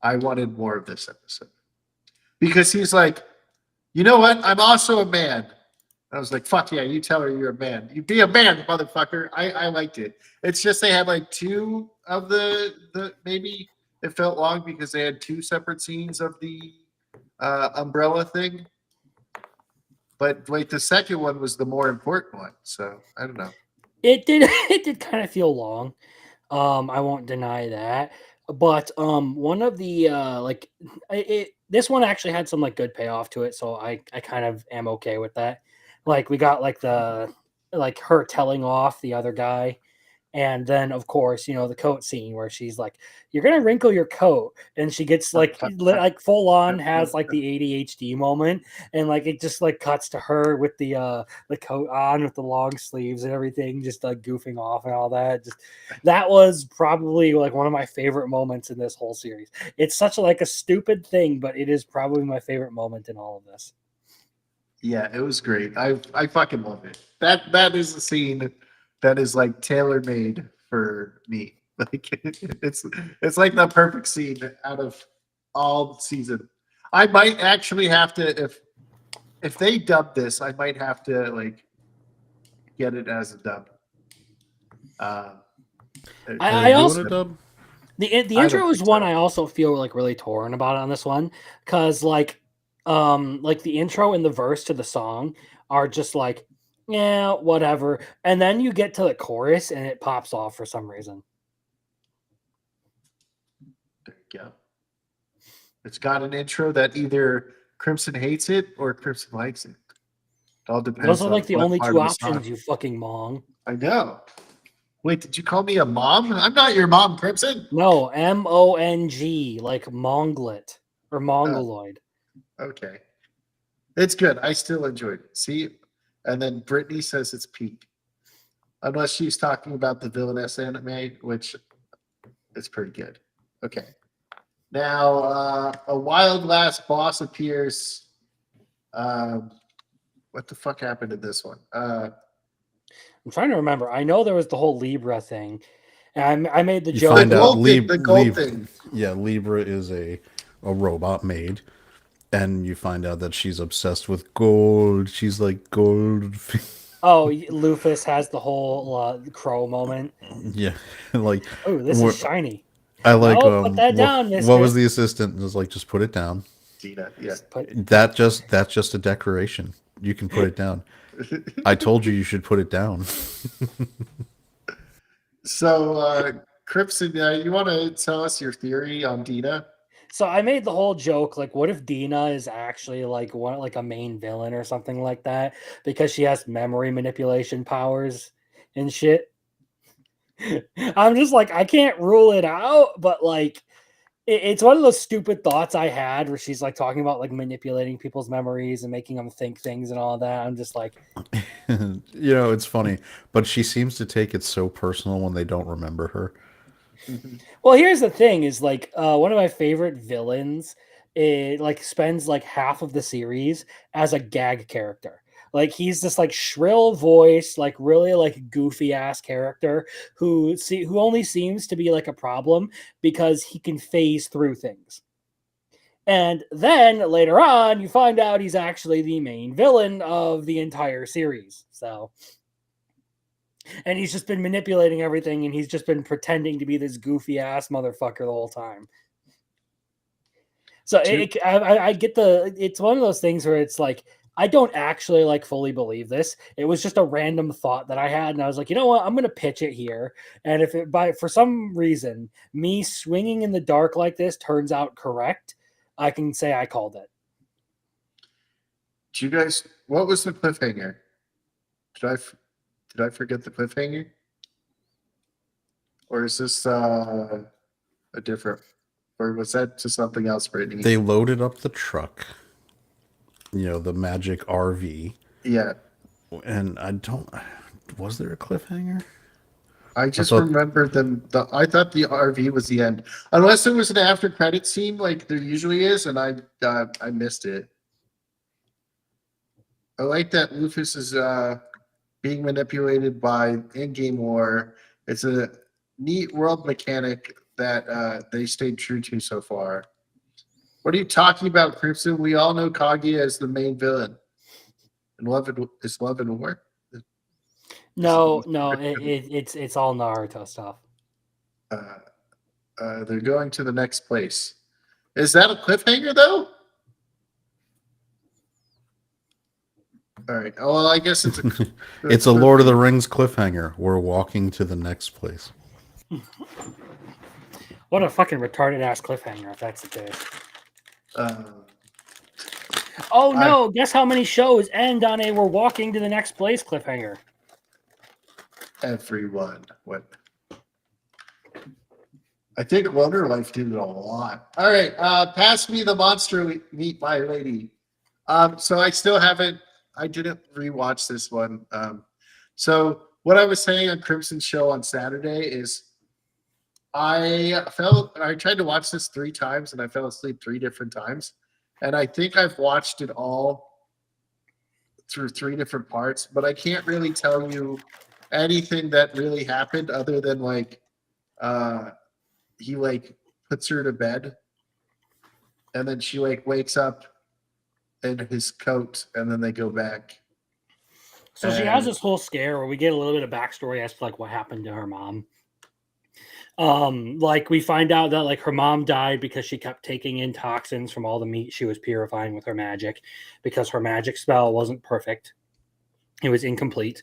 I wanted more of this episode because he's like, you know what? I'm also a man. I was like, fuck yeah, you tell her you're a man. You be a man, motherfucker. I liked it. It's just they had like two of the maybe it felt long because they had two separate scenes of the umbrella thing. But like the second one was the more important one. So I don't know. It did it did kind of feel long. I won't deny that. But one of the this one actually had some like good payoff to it, so I kind of am okay with that. Like we got like like her telling off the other guy. And then, of course, the coat scene where she's like, "You're gonna wrinkle your coat," and she gets like full on has like the ADHD moment, and like it just like cuts to her with the coat on with the long sleeves and everything, just like goofing off and all that. Just that was probably like one of my favorite moments in this whole series. It's such like a stupid thing, but it is probably my favorite moment in all of this. Yeah, it was great. I fucking love it. That is a scene that is like tailor made for me. Like it's like the perfect scene out of all season. I might actually have to if they dub this, I might have to like get it as a dub. I Doing also a dub? the I intro don't is think one so. I also feel like really torn about on this one because like the intro and the verse to the song are just like, yeah, whatever, and then you get to the chorus and it pops off for some reason. There you go. It's got an intro that either Crimson hates it or Crimson likes it. It all Those depends are on like the what only part two of the song. options, you fucking mong. I know. Wait, did you call me a mom? I'm not your mom, Crimson. No, MONG, like monglet or mongoloid. Okay. It's good. I still enjoyed it. See? And then Brittany says it's peak. Unless she's talking about the villainess anime, which is pretty good. Okay. Now, a wild last boss appears. What the fuck happened to this one? I'm trying to remember. I know there was the whole Libra thing, and I made the You joke. find The out gold thing, the gold thing. Yeah, Libra is a robot maid, and you find out that she's obsessed with gold. She's like gold. Oh, Lufus has the whole crow moment. Yeah, like Oh, this is wh- shiny. I like No, put that down, what was mistress. the assistant? It was like, just put it down. Tina, yeah. Just put That's just a decoration. You can put it down. I told you should put it down. So, Crimson, you want to tell us your theory on Dina? So I made the whole joke, like, what if Dina is actually like like a main villain or something like that because she has memory manipulation powers and shit. I'm just like, I can't rule it out, but like, it's one of those stupid thoughts I had where she's like talking about like manipulating people's memories and making them think things and all that. I'm just like, It's funny, but she seems to take it so personal when they don't remember her. well, here's the thing: is like one of my favorite villains. It like spends like half of the series as a gag character. Like he's this like shrill voice, like really like goofy ass character who only seems to be like a problem because he can phase through things. And then later on, you find out he's actually the main villain of the entire series. So, and he's just been manipulating everything, and he's just been pretending to be this goofy ass motherfucker the whole time. So I get it's one of those things where it's like I don't actually like fully believe this. It was just a random thought that I had, and I was like, you know what? I'm going to pitch it here. And if it for some reason me swinging in the dark like this turns out correct, I can say I called it. Did you guys? What was the cliffhanger? Did I forget the cliffhanger? Or is this a different? Or was that to something else, Brittany? They loaded up the truck, the magic RV, Yeah, and I don't. Was there a cliffhanger? I just thought- remembered them. I thought the RV was the end, unless there was an after credit scene like there usually is, and I missed it. I like that Rufus is being manipulated by in-game war. It's a neat world mechanic that they stayed true to so far. What are you talking about, Crimson? We all know Kaguya as the main villain. And is Love and War? No, it's all Naruto stuff. They're going to the next place. Is that a cliffhanger though? All right. Oh, well, I guess it's a It's a Lord of the Rings cliffhanger. We're walking to the next place. What a fucking retarded ass cliffhanger if that's the case. Oh no! Guess how many shows end on a "we're walking to the next place" cliffhanger? Everyone. What? I think Wonder Life did it a lot. All right. Pass me the monster meat, my lady. So I still haven't. I didn't rewatch this one. So what I was saying on Crimson's show on Saturday is I tried to watch this 3 times and I fell asleep 3 different times. And I think I've watched it all through 3 different parts, but I can't really tell you anything that really happened other than he puts her to bed and then she wakes up in his coat and then they go back. So she has this whole scare where we get a little bit of backstory as to what happened to her mom. We find out that her mom died because she kept taking in toxins from all the meat she was purifying with her magic, because her magic spell wasn't perfect. It was incomplete.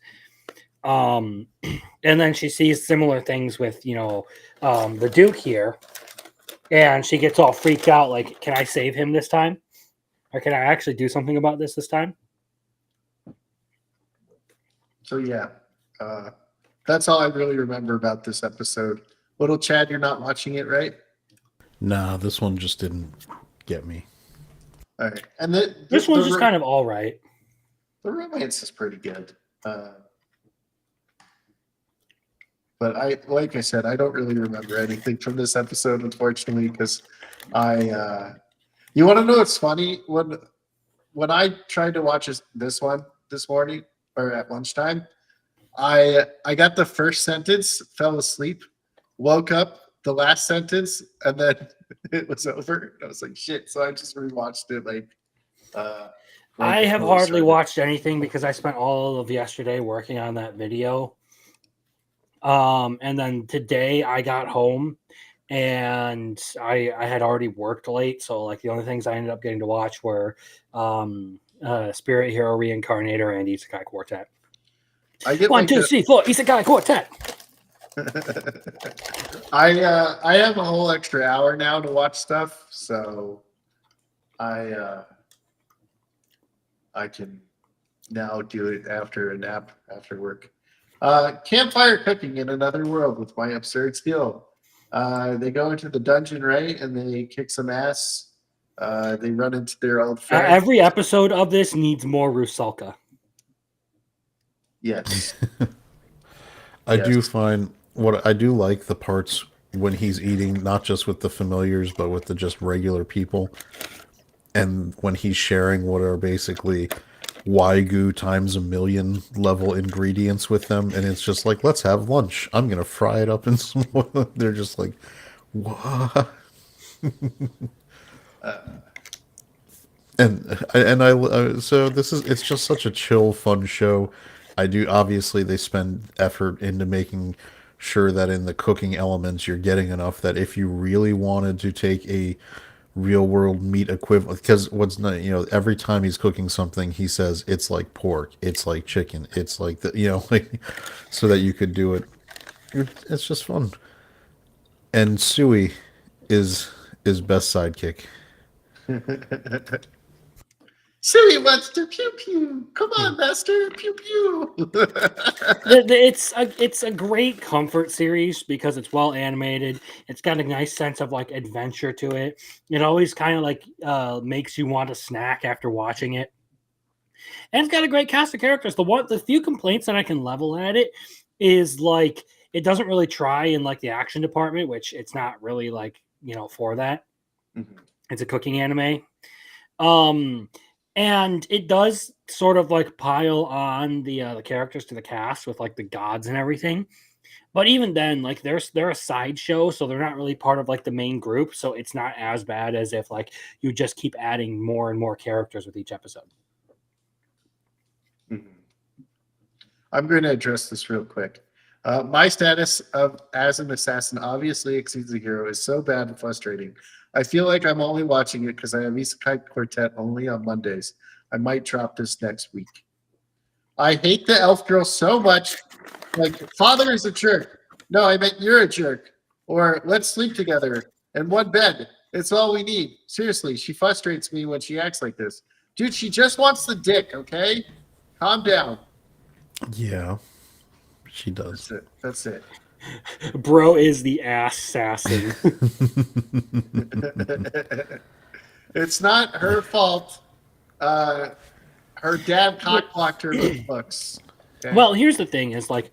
And then she sees similar things with, the Duke here, and she gets all freaked out. Can I save him this time? Or can I actually do something about this time? So yeah, that's all I really remember about this episode. Little Chad, you're not watching it, right? Nah, this one just didn't get me. All right, and this one's just kind of all right. The romance is pretty good, but like I said, I don't really remember anything from this episode, unfortunately, because you want to know what's funny? When I tried to watch this one this morning or at lunchtime, I got the first sentence, fell asleep, woke up the last sentence, and then it was over. I was like, shit. So I just rewatched it I have hardly watched anything because I spent all of yesterday working on that video. And then today I got home and I had already worked late. So the only things I ended up getting to watch were Spirit Hero Reincarnator and Isekai Quartet. 1, 2, 3, 4, Isekai Quartet. I have a whole extra hour now to watch stuff, so I can now do it after a nap after work. Campfire cooking in another world with my absurd skill. They go into the dungeon, right, and they kick some ass. They run into their old friend. Every episode of this needs more Rusalka. Yes. I do find what I do like the parts when he's eating, not just with the familiars, but with the just regular people. And when he's sharing what are basically Wagyu times a million level ingredients with them. And it's just let's have lunch. I'm going to fry it up in some oil. They're just like, what? So it's just such a chill, fun show. Obviously they spend effort into making sure that in the cooking elements you're getting enough that if you really wanted to take a real world meat equivalent. Because what's not, every time he's cooking something, he says it's like pork, it's like chicken, it's like the, like, so that you could do it. It's just fun. And Sui is best sidekick. Silly wants to pew pew. Come on, master, pew pew. It's a great comfort series because it's well animated. It's got a nice sense of like adventure to it. It always kind of like makes you want a snack after watching it. And it's got a great cast of characters. The few complaints that I can level at it is like it doesn't really try in like the action department, which it's not really like, for that. Mhm. It's a cooking anime. And it does sort of like pile on the characters to the cast with like the gods and everything. But even then, like they're a sideshow, so they're not really part of like the main group. So it's not as bad as if like you just keep adding more and more characters with each episode. Mhm. I'm going to address this real quick. My status as an assassin obviously exceeds a hero is so bad and frustrating. I feel like I'm only watching it because I have Isekai Quartet only on Mondays. I might drop this next week. I hate the elf girl so much. Like, father is a jerk. No, I meant you're a jerk. Or let's sleep together in one bed. It's all we need. Seriously, she frustrates me when she acts like this. Dude, she just wants the dick, okay? Calm down. Yeah, she does. That's it. That's it. Bro is the ass assassin. It's not her fault. Her dad cockblocked her with books. Okay? Well, here's the thing: is like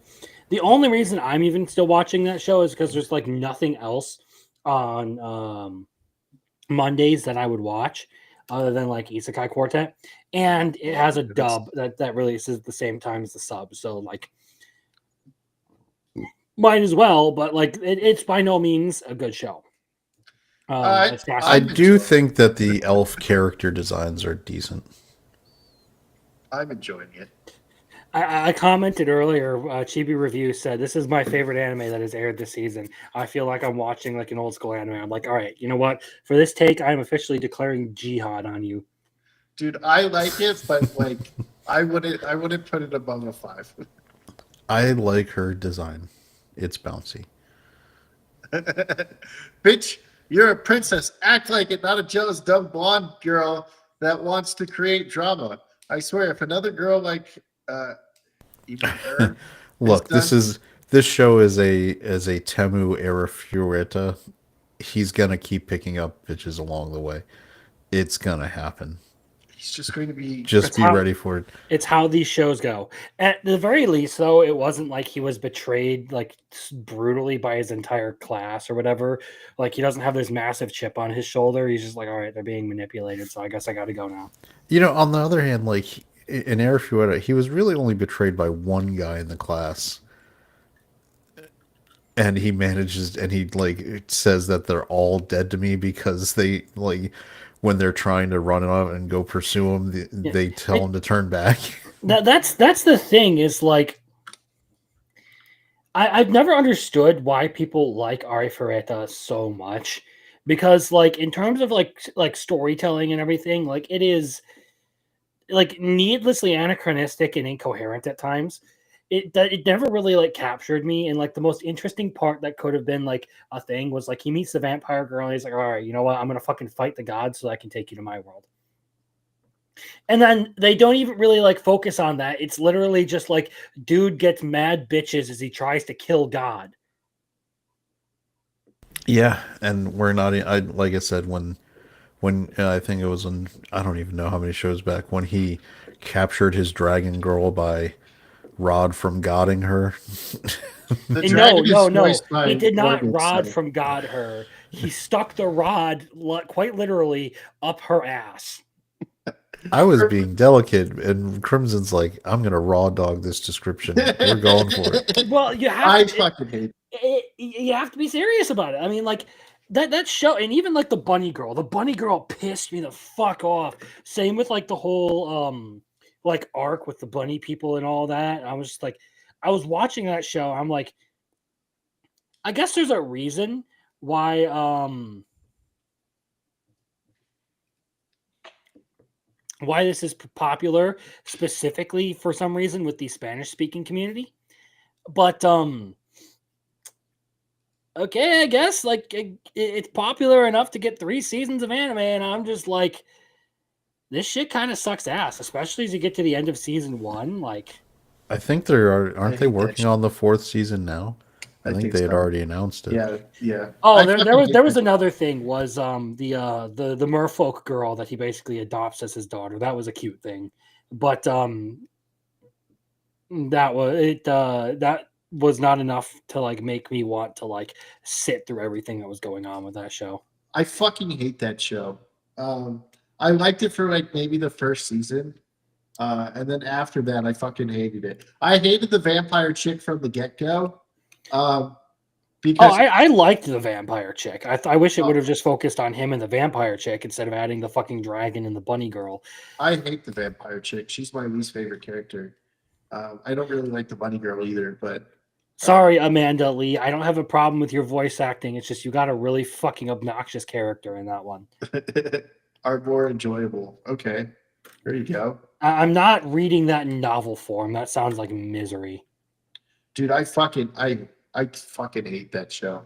the only reason I'm even still watching that show is because there's like nothing else on Mondays that I would watch other than like Isekai Quartet, and it has a dub that releases at the same time as the sub. So like, might as well. But like, it's by no means a good show. It's I I'm do enjoying think that the elf character designs are decent. I'm enjoying it. I commented earlier. Chibi Review said this is my favorite anime that has aired this season. I feel like I'm watching like an old school anime. I'm like, all right, you know what? For this take, I'm officially declaring jihad on you. Dude, I like it, but like I wouldn't put it above a 5. I like her design. It's bouncy. Bitch, you're a princess. Act like it, not a jealous dumb blonde girl that wants to create drama. I swear, if another girl like even her Look, done, this show is a Temu era Fureta. He's gonna keep picking up bitches along the way. It's gonna happen. he's just going to be Just It's be how- ready for it. It's how these shows go. At the very least, though, it wasn't like he was betrayed like brutally by his entire class or whatever. Like he doesn't have this massive chip on his shoulder. He's just like, all right, they're being manipulated, so I guess I got to go now. On the other hand, like in Air Fureta, he was really only betrayed by one guy in the class. And he manages, and he like says that they're all dead to me because they like when they're trying to run off and go pursue him, they tell him to turn back. That's the thing is like I've never understood why people like Ari Ferreta so much because like in terms of like storytelling and everything, like it is like needlessly anachronistic and incoherent at times. It never really like captured me, and like the most interesting part that could have been like a thing was like he meets the vampire girl and he's like, all right, you know what, I'm gonna fucking fight the gods so I can take you to my world. And then they don't even really like focus on that. It's literally just like dude gets mad bitches as he tries to kill God. Yeah, and we're not. I like I said when I think it was in, I don't even know how many shows back, when he captured his dragon girl by Rod from godding her. the And dragon is no. voiced by He did not Morgan, rod so- from God her. He stuck the rod quite literally up her ass. I was being delicate, and Crimson's like, "I'm gonna raw dog this description. We're going for it." Well, you I have to, fucking hate you have to be serious about it. I mean, like that show, and even like the bunny girl. The bunny girl pissed me the fuck off. Same with like the whole like arc with the bunny people and all that. I was just like, I was watching that show. I'm like, I guess there's a reason why why this is popular specifically for some reason with the Spanish speaking community. But okay, I guess like it's popular enough to get 3 seasons of anime, and I'm just like, this shit kind of sucks ass, especially as you get to the end of season 1. Like, I think they are. I Aren't they hate that working shit. on the fourth season now? I I think think they had so. already announced it. Yeah, yeah. oh, I there fucking there hate was that. another thing was the merfolk girl that he basically adopts as his daughter. That was a cute thing, but that was not enough to like make me want to like sit through everything that was going on with that show. I fucking hate that show. I liked it for like maybe the first season, and then after that, I fucking hated it. I hated the vampire chick from the get go, Oh, because I liked the vampire chick. I wish it would uh, have just focused on him and the vampire chick instead of adding the fucking dragon and the bunny girl. I hate the vampire chick. She's my least favorite character. I don't really like the bunny girl either, but Sorry, Amanda Lee. I don't have a problem with your voice acting. It's just you got a really fucking obnoxious character in that one. are more enjoyable. Okay, there you go, I'm not reading that in novel form. That sounds like misery. dude. I fucking hate that show.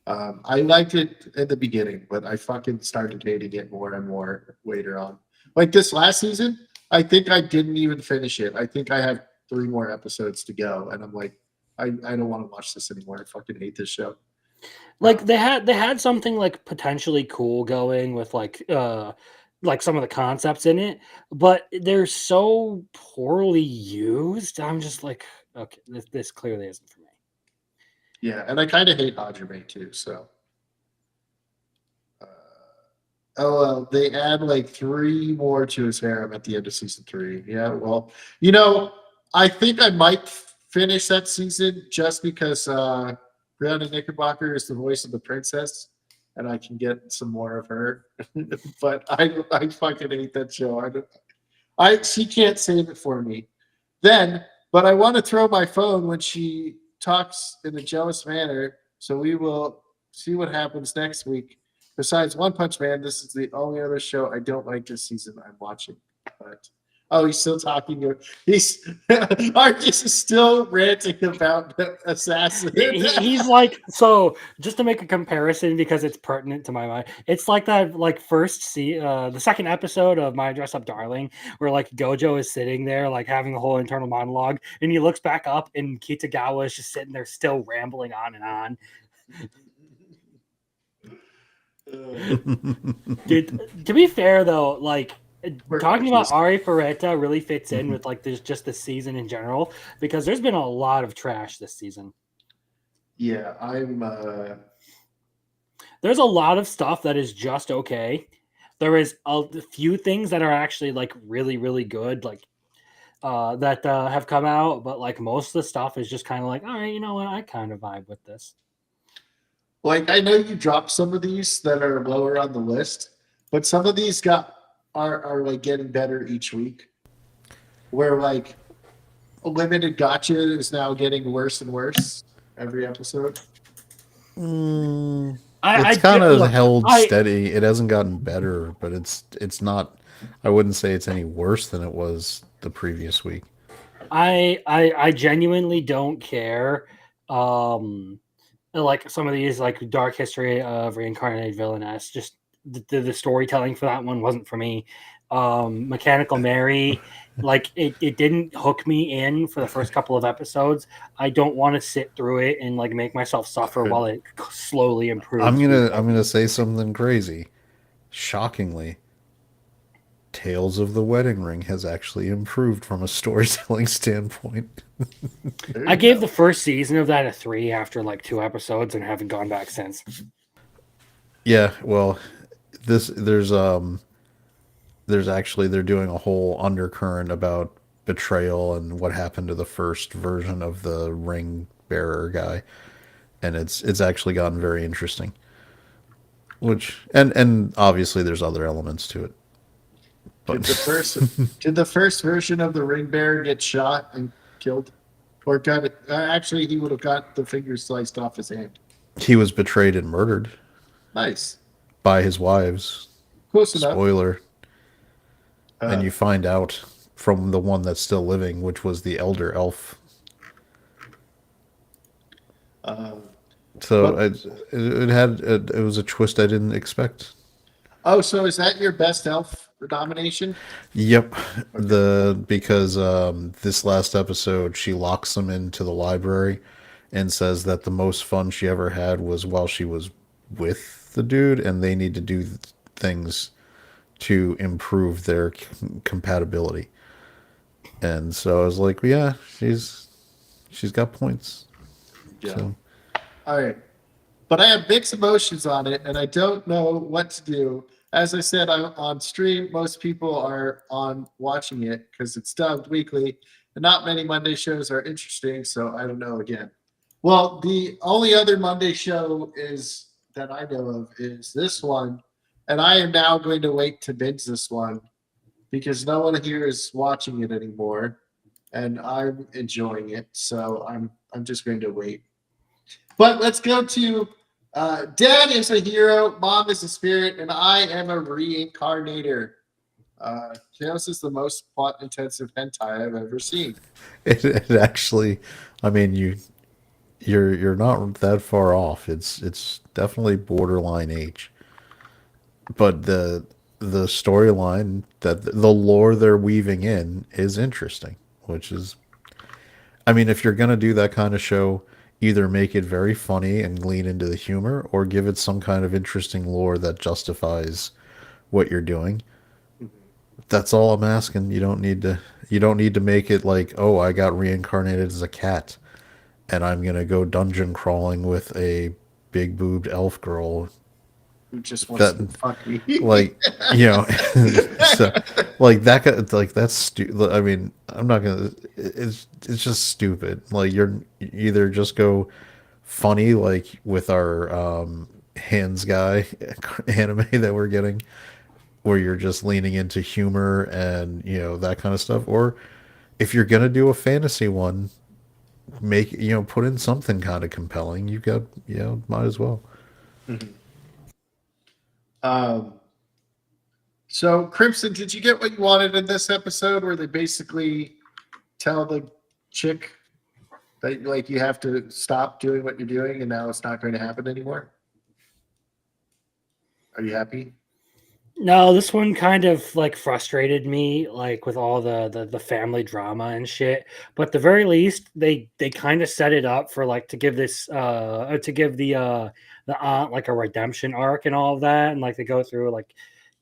I liked it in the beginning, but I fucking started hating it more and more later on. Like this last season, I think I didn't even finish it. I think I have 3 more episodes to go, and I'm like, I don't want to watch this anymore. I fucking hate this show. Like they had something like potentially cool going with like some of the concepts in it, but they're so poorly used. I'm just like, okay, this clearly isn't for me. Yeah, and I kind of hate Hajime too. So, uh, oh well, they add like 3 more to his harem at the end of season 3. Yeah, well, I think I might finish that season just because Brianna Knickerbocker is the voice of the princess, and I can get some more of her. But I fucking hate that show. She can't save it for me. Then, but I want to throw my phone when she talks in a jealous manner. So we will see what happens next week. Besides One Punch Man, this is the only other show I don't like this season I'm watching. But he's still talking. He's Arcus is still ranting about Assassin. He's like, so just to make a comparison because it's pertinent to my mind, it's like that like the second episode of My Dress Up Darling where like Gojo is sitting there like having a whole internal monologue and he looks back up and Kitagawa is just sitting there still rambling on and on. Dude, to be fair though, like talking about Ari Ferretta really fits in with like just the season in general because there's been a lot of trash this season. Yeah, There's a lot of stuff that is just okay. There is a few things that are actually like really, really good, like that have come out, but like most of the stuff is just kind of like, all right, you know what? I kind of vibe with this. Like I know you dropped some of these that are lower on the list, but some of these are like getting better each week. Where like limited gotcha is now getting worse and worse every episode. It's kind of held steady. It hasn't gotten better, but it's not. I wouldn't say it's any worse than it was the previous week. I genuinely don't care. Like some of these like Dark History of Reincarnated Villainess, just the storytelling for that one wasn't for me. Mechanical Mary, like it didn't hook me in for the first couple of episodes. I don't want to sit through it and like make myself suffer while it slowly improves. I'm gonna say something crazy. Shockingly, Tales of the Wedding Ring has actually improved from a storytelling standpoint. I gave the first season of that a 3 after like 2 episodes and haven't gone back since. Yeah, well, there's actually they're doing a whole undercurrent about betrayal and what happened to the first version of the ring bearer guy, and it's actually gotten very interesting. Which and obviously there's other elements to it. Did the first version of the ring bearer get shot and killed, or got it? Actually, he would have got the fingers sliced off his hand. He was betrayed and murdered. Nice. By his wives. Close enough. Spoiler. and Uh, you find out from the one that's still living, which was the elder elf. um, So but it was a twist I didn't expect. oh, so is that your best elf nomination? Yep, Okay, cool. because this last episode she locks them into the library and says that the most fun she ever had was while she was with the dude, and they need to do things to improve their compatibility. And so I was like, yeah, she's got points. Yeah. So All right. But I have mixed emotions on it, and I don't know what to do. As I said, I'm on stream. Most people are on watching it because it's dubbed weekly, and not many Monday shows are interesting. So I don't know again. Well, the only other Monday show is that I know of is this one, and I am now going to wait to binge this one because no one here is watching it anymore, and I'm enjoying it. So I'm just going to wait. But let's go to Dad is a hero, Mom is a spirit, and I am a reincarnator. Chaos is the most plot intensive hentai I've ever seen. it actually, I mean, you're not that far off. It's definitely borderline H, but the storyline that the lore they're weaving in is interesting, which is, I mean, if you're gonna do that kind of show, either make it very funny and lean into the humor, or give it some kind of interesting lore that justifies what you're doing. That's all I'm asking. You don't need to make it like, oh, I got reincarnated as a cat and I'm gonna go dungeon crawling with a big boobed elf girl. Who just wants That to fuck me? like you know so like like that's I mean, I'm not gonna. It's just stupid. Like you're either just go funny like with our hands guy anime that we're getting, where you're just leaning into humor and that kind of stuff, or if you're gonna do a fantasy one, make put in something kind of compelling. You got might as well. Mhm. um, so, Crimson, did you get what you wanted in this episode where they basically tell the chick that like you have to stop doing what you're doing and now it's not going to happen anymore? Are you happy? No, this one kind of like frustrated me, like with all the family drama and shit. But at the very least, they kind of set it up for like to give this to give the aunt like a redemption arc and all of that, and like they go through like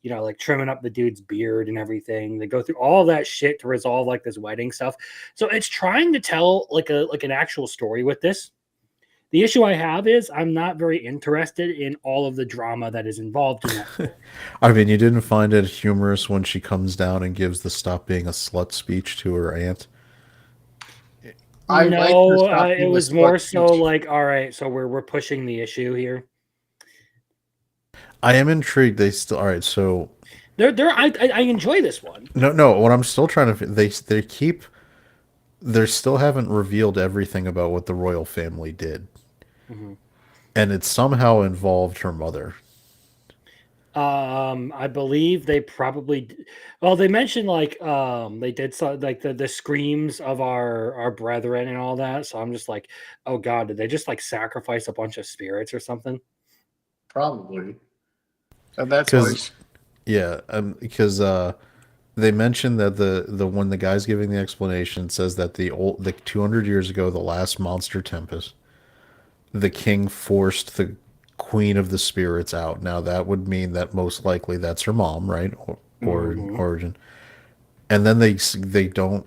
like trimming up the dude's beard and everything. They go through all that shit to resolve like this wedding stuff. So it's trying to tell like an actual story with this. The issue I have is I'm not very interested in all of the drama that is involved in that story. I mean, you didn't find it humorous when she comes down and gives the stop being a slut speech to her aunt? I like her No, stop it being a was more slut so speech. like, all right, so we're pushing the issue here. I am intrigued. They still all right. So I enjoy this one. no. What I'm still trying to they still haven't revealed everything about what the royal family did, Mhm. and it somehow involved her mother. I believe they probably well, they mentioned like they did so like the screams of our brethren and all that. So I'm just like, oh god, did they just like sacrifice a bunch of spirits or something? Probably. And that's why Because yeah, because they mentioned that the when the guy's giving the explanation says that the 200 years ago, the last monster tempest, the king forced the queen of the spirits out. Now that would mean that most likely that's her mom, right? Or Hmm. origin. And then they don't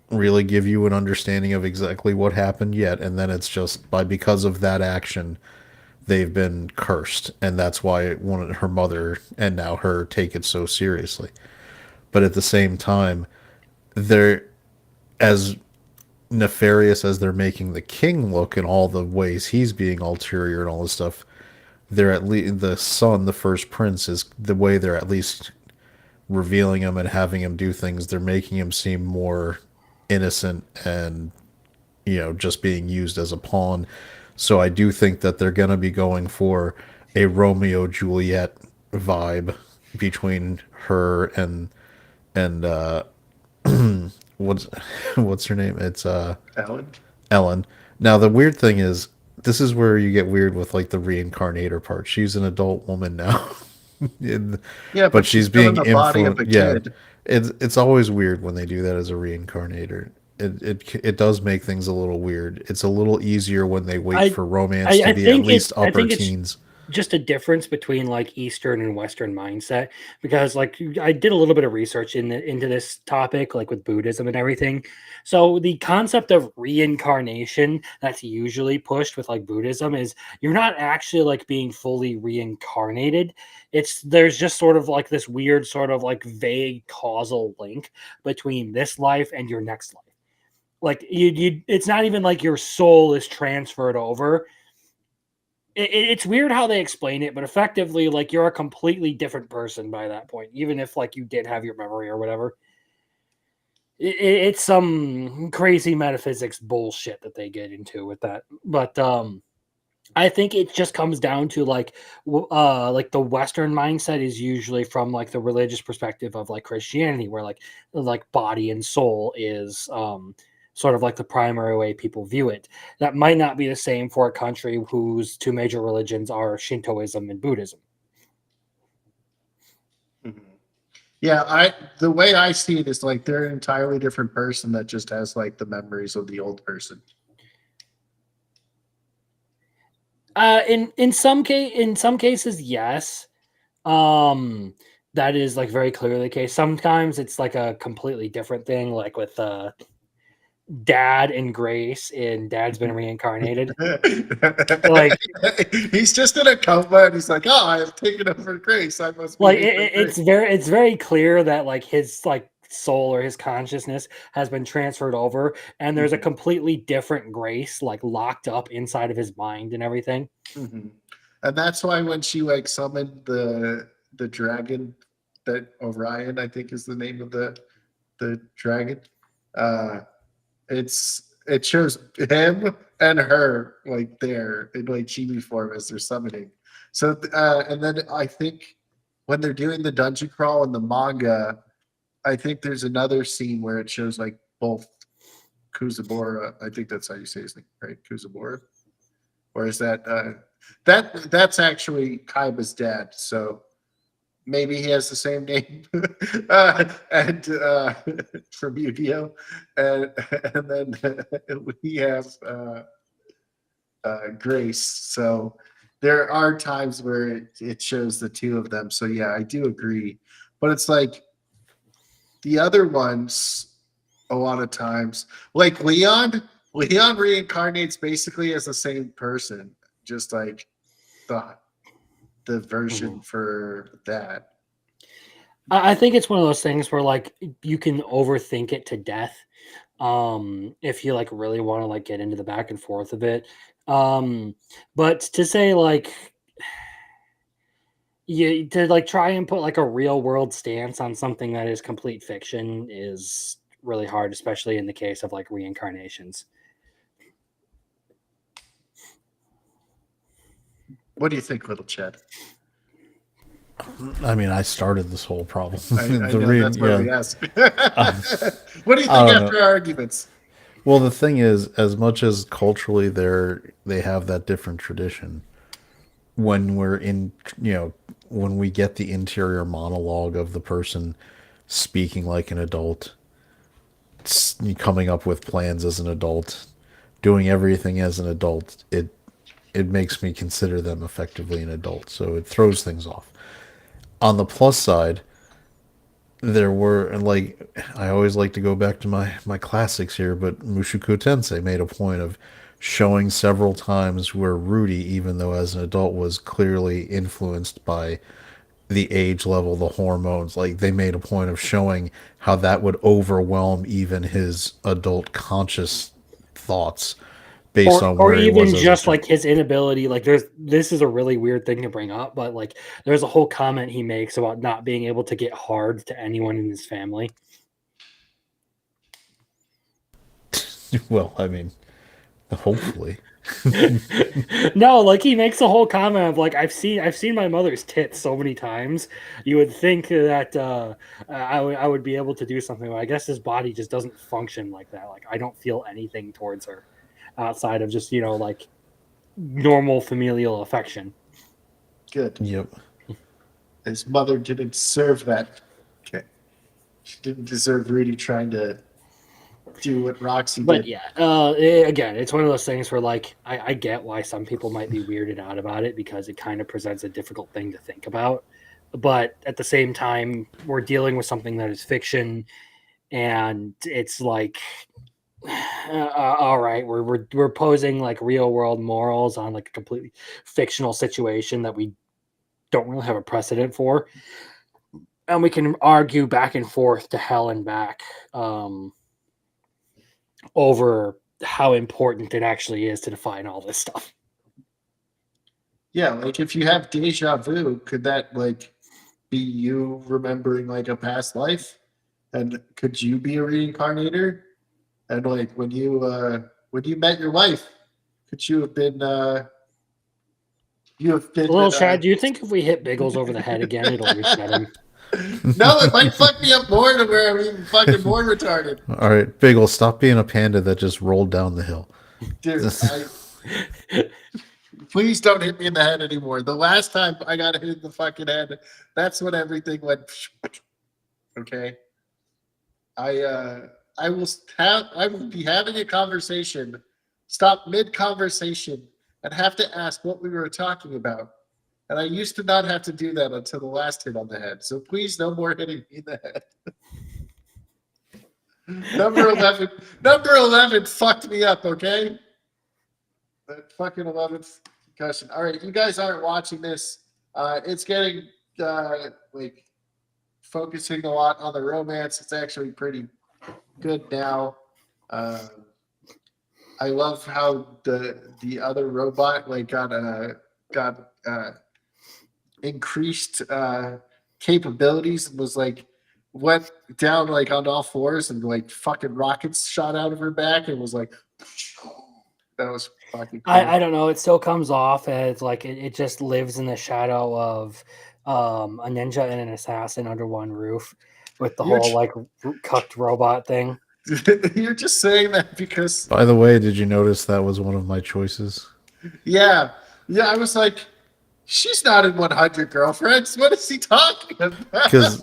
really give you an understanding of exactly what happened yet, and then it's just because of that action they've been cursed, and that's why her mother and now her take it so seriously. But at the same time, they're as nefarious as they're making the king look in all the ways he's being ulterior and all this stuff. They're at least the son, the first prince, is the way they're at least revealing him and having him do things. They're making him seem more innocent and just being used as a pawn. So I do think that they're going to be going for a Romeo Juliet vibe between her and what's what's her name? It's Ellen. Ellen. Now the weird thing is, this is where you get weird with like the reincarnator part. She's an adult woman now, in, Yeah, but but she's she's still in being the body of a influenced. Yeah, kid. it's always weird when they do that as a reincarnator. It does make things a little weird. It's a little easier when they wait I for romance to be at least I upper think it's teens. just a difference between like Eastern and Western mindset because like I did a little bit of research into this topic like with Buddhism and everything. So the concept of reincarnation that's usually pushed with like Buddhism is you're not actually like being fully reincarnated. It's there's just sort of like this weird sort of like vague causal link between this life and your next life. Like you it's not even like your soul is transferred over. It's weird how they explain it, but effectively, like you're a completely different person by that point, even if like you did have your memory or whatever. It's some crazy metaphysics bullshit that they get into with that. But I think it just comes down to like the Western mindset is usually from like the religious perspective of like Christianity, where like body and soul is sort of like the primary way people view it. That might not be the same for a country whose two major religions are Shintoism and Buddhism. Mhm. Yeah, the way I see it is like they're an entirely different person that just has like the memories of the old person. In some cases, yes. Um, that is like very clearly the case. Sometimes it's like a completely different thing, like with Dad and Grace in Dad's Been Reincarnated. Like, He's just in a coma and he's like, "Oh, I have taken over Grace. I must be different Grace." it's very clear that like his like soul or his consciousness has been transferred over, and there's a Mhm, completely different Grace like locked up inside of his mind and everything. mhm. And that's why when she like summoned the dragon, that Orion, I think is the name of the dragon. Uh, it shows him and her like there in like chibi form as they're summoning. So and then I think when they're doing the dungeon crawl in the manga, I think there's another scene where it shows like both Kuzabora. I think that's how you say his name, right? Kuzabora. Or is that's actually Kaiba's dad? So maybe he has the same name and from Yu-Gi-Oh, and then we have Grace. So there are times where it shows the two of them. So yeah, I do agree, but it's like the other ones a lot of times, like Leon reincarnates basically as the same person, just like the the version Mhm. for that. I think it's one of those things where like you can overthink it to death if you like really want to like get into the back and forth of it. Um but to say like you to like try and put like a real world stance on something that is complete fiction is really hard, especially in the case of like reincarnations. What do you think, little Chad? I mean, I started this whole problem. I The know re that's why yeah. we ask. Um, What do you I think don't know. after our arguments? Well, the thing is, as much as culturally they have that different tradition, when we're in, when we get the interior monologue of the person speaking like an adult, coming up with plans as an adult, doing everything as an adult, it makes me consider them effectively an adult. So it throws things off. On the plus side, there were, and like, I always like to go back to my classics here, but Mushoku Tensei made a point of showing several times where Rudy, even though as an adult was clearly influenced by the age level, the hormones, like they made a point of showing how that would overwhelm even his adult conscious thoughts based on Or where he even was as a just child. like his inability, like there's this is a really weird thing to bring up, but like there's a whole comment he makes about not being able to get hard to anyone in his family. Well, I mean, hopefully. No, like he makes a whole comment of like I've seen my mother's tits so many times. You would think that I would be able to do something, but I guess his body just doesn't function like that. Like I don't feel anything towards her outside of just like normal familial affection. Good. Yep. His mother didn't deserve that. Okay. She didn't deserve Rudy trying to do what Roxy But did. yeah, again, it's one of those things where like I get why some people might be weirded out about it because it kind of presents a difficult thing to think about. But at the same time, we're dealing with something that is fiction, and it's like, all right, we're posing like real world morals on like a completely fictional situation that we don't really have a precedent for, and we can argue back and forth to hell and back. Over how important it actually is to define all this stuff. Yeah, like if you have deja vu, could that like be you remembering like a past life? And could you be a reincarnator? And like when you met your wife, could you have been Little Chad, do you think if we hit Biggles over the head again, it'll reset him? No, it might fuck me up more to where I'm even fucking more retarded. All right, Bagel, stop being a panda that just rolled down the hill. Dude, please don't hit me in the head anymore. The last time I got hit in the fucking head, that's when everything went. Okay, I will be having a conversation, stop mid conversation, and have to ask what we were talking about. And I used to not have to do that until the last hit on the head. So please, no more hitting me in the head. Number 11 fucked me up. Okay, that fucking 11th concussion. All right, you guys aren't watching this. It's getting like focusing a lot on the romance. It's actually pretty good now. I love how the other robot like got increased capabilities and was like went down like on all fours and like fucking rockets shot out of her back and was like that was fucking cool. I don't know. It still comes off as like it just lives in the shadow of a ninja and an assassin under one roof with the You're whole like cucked robot thing. You're just saying that because By the way, did you notice that was one of my choices? yeah, I was like, she's not in 100 girlfriends. What is he talking about? Because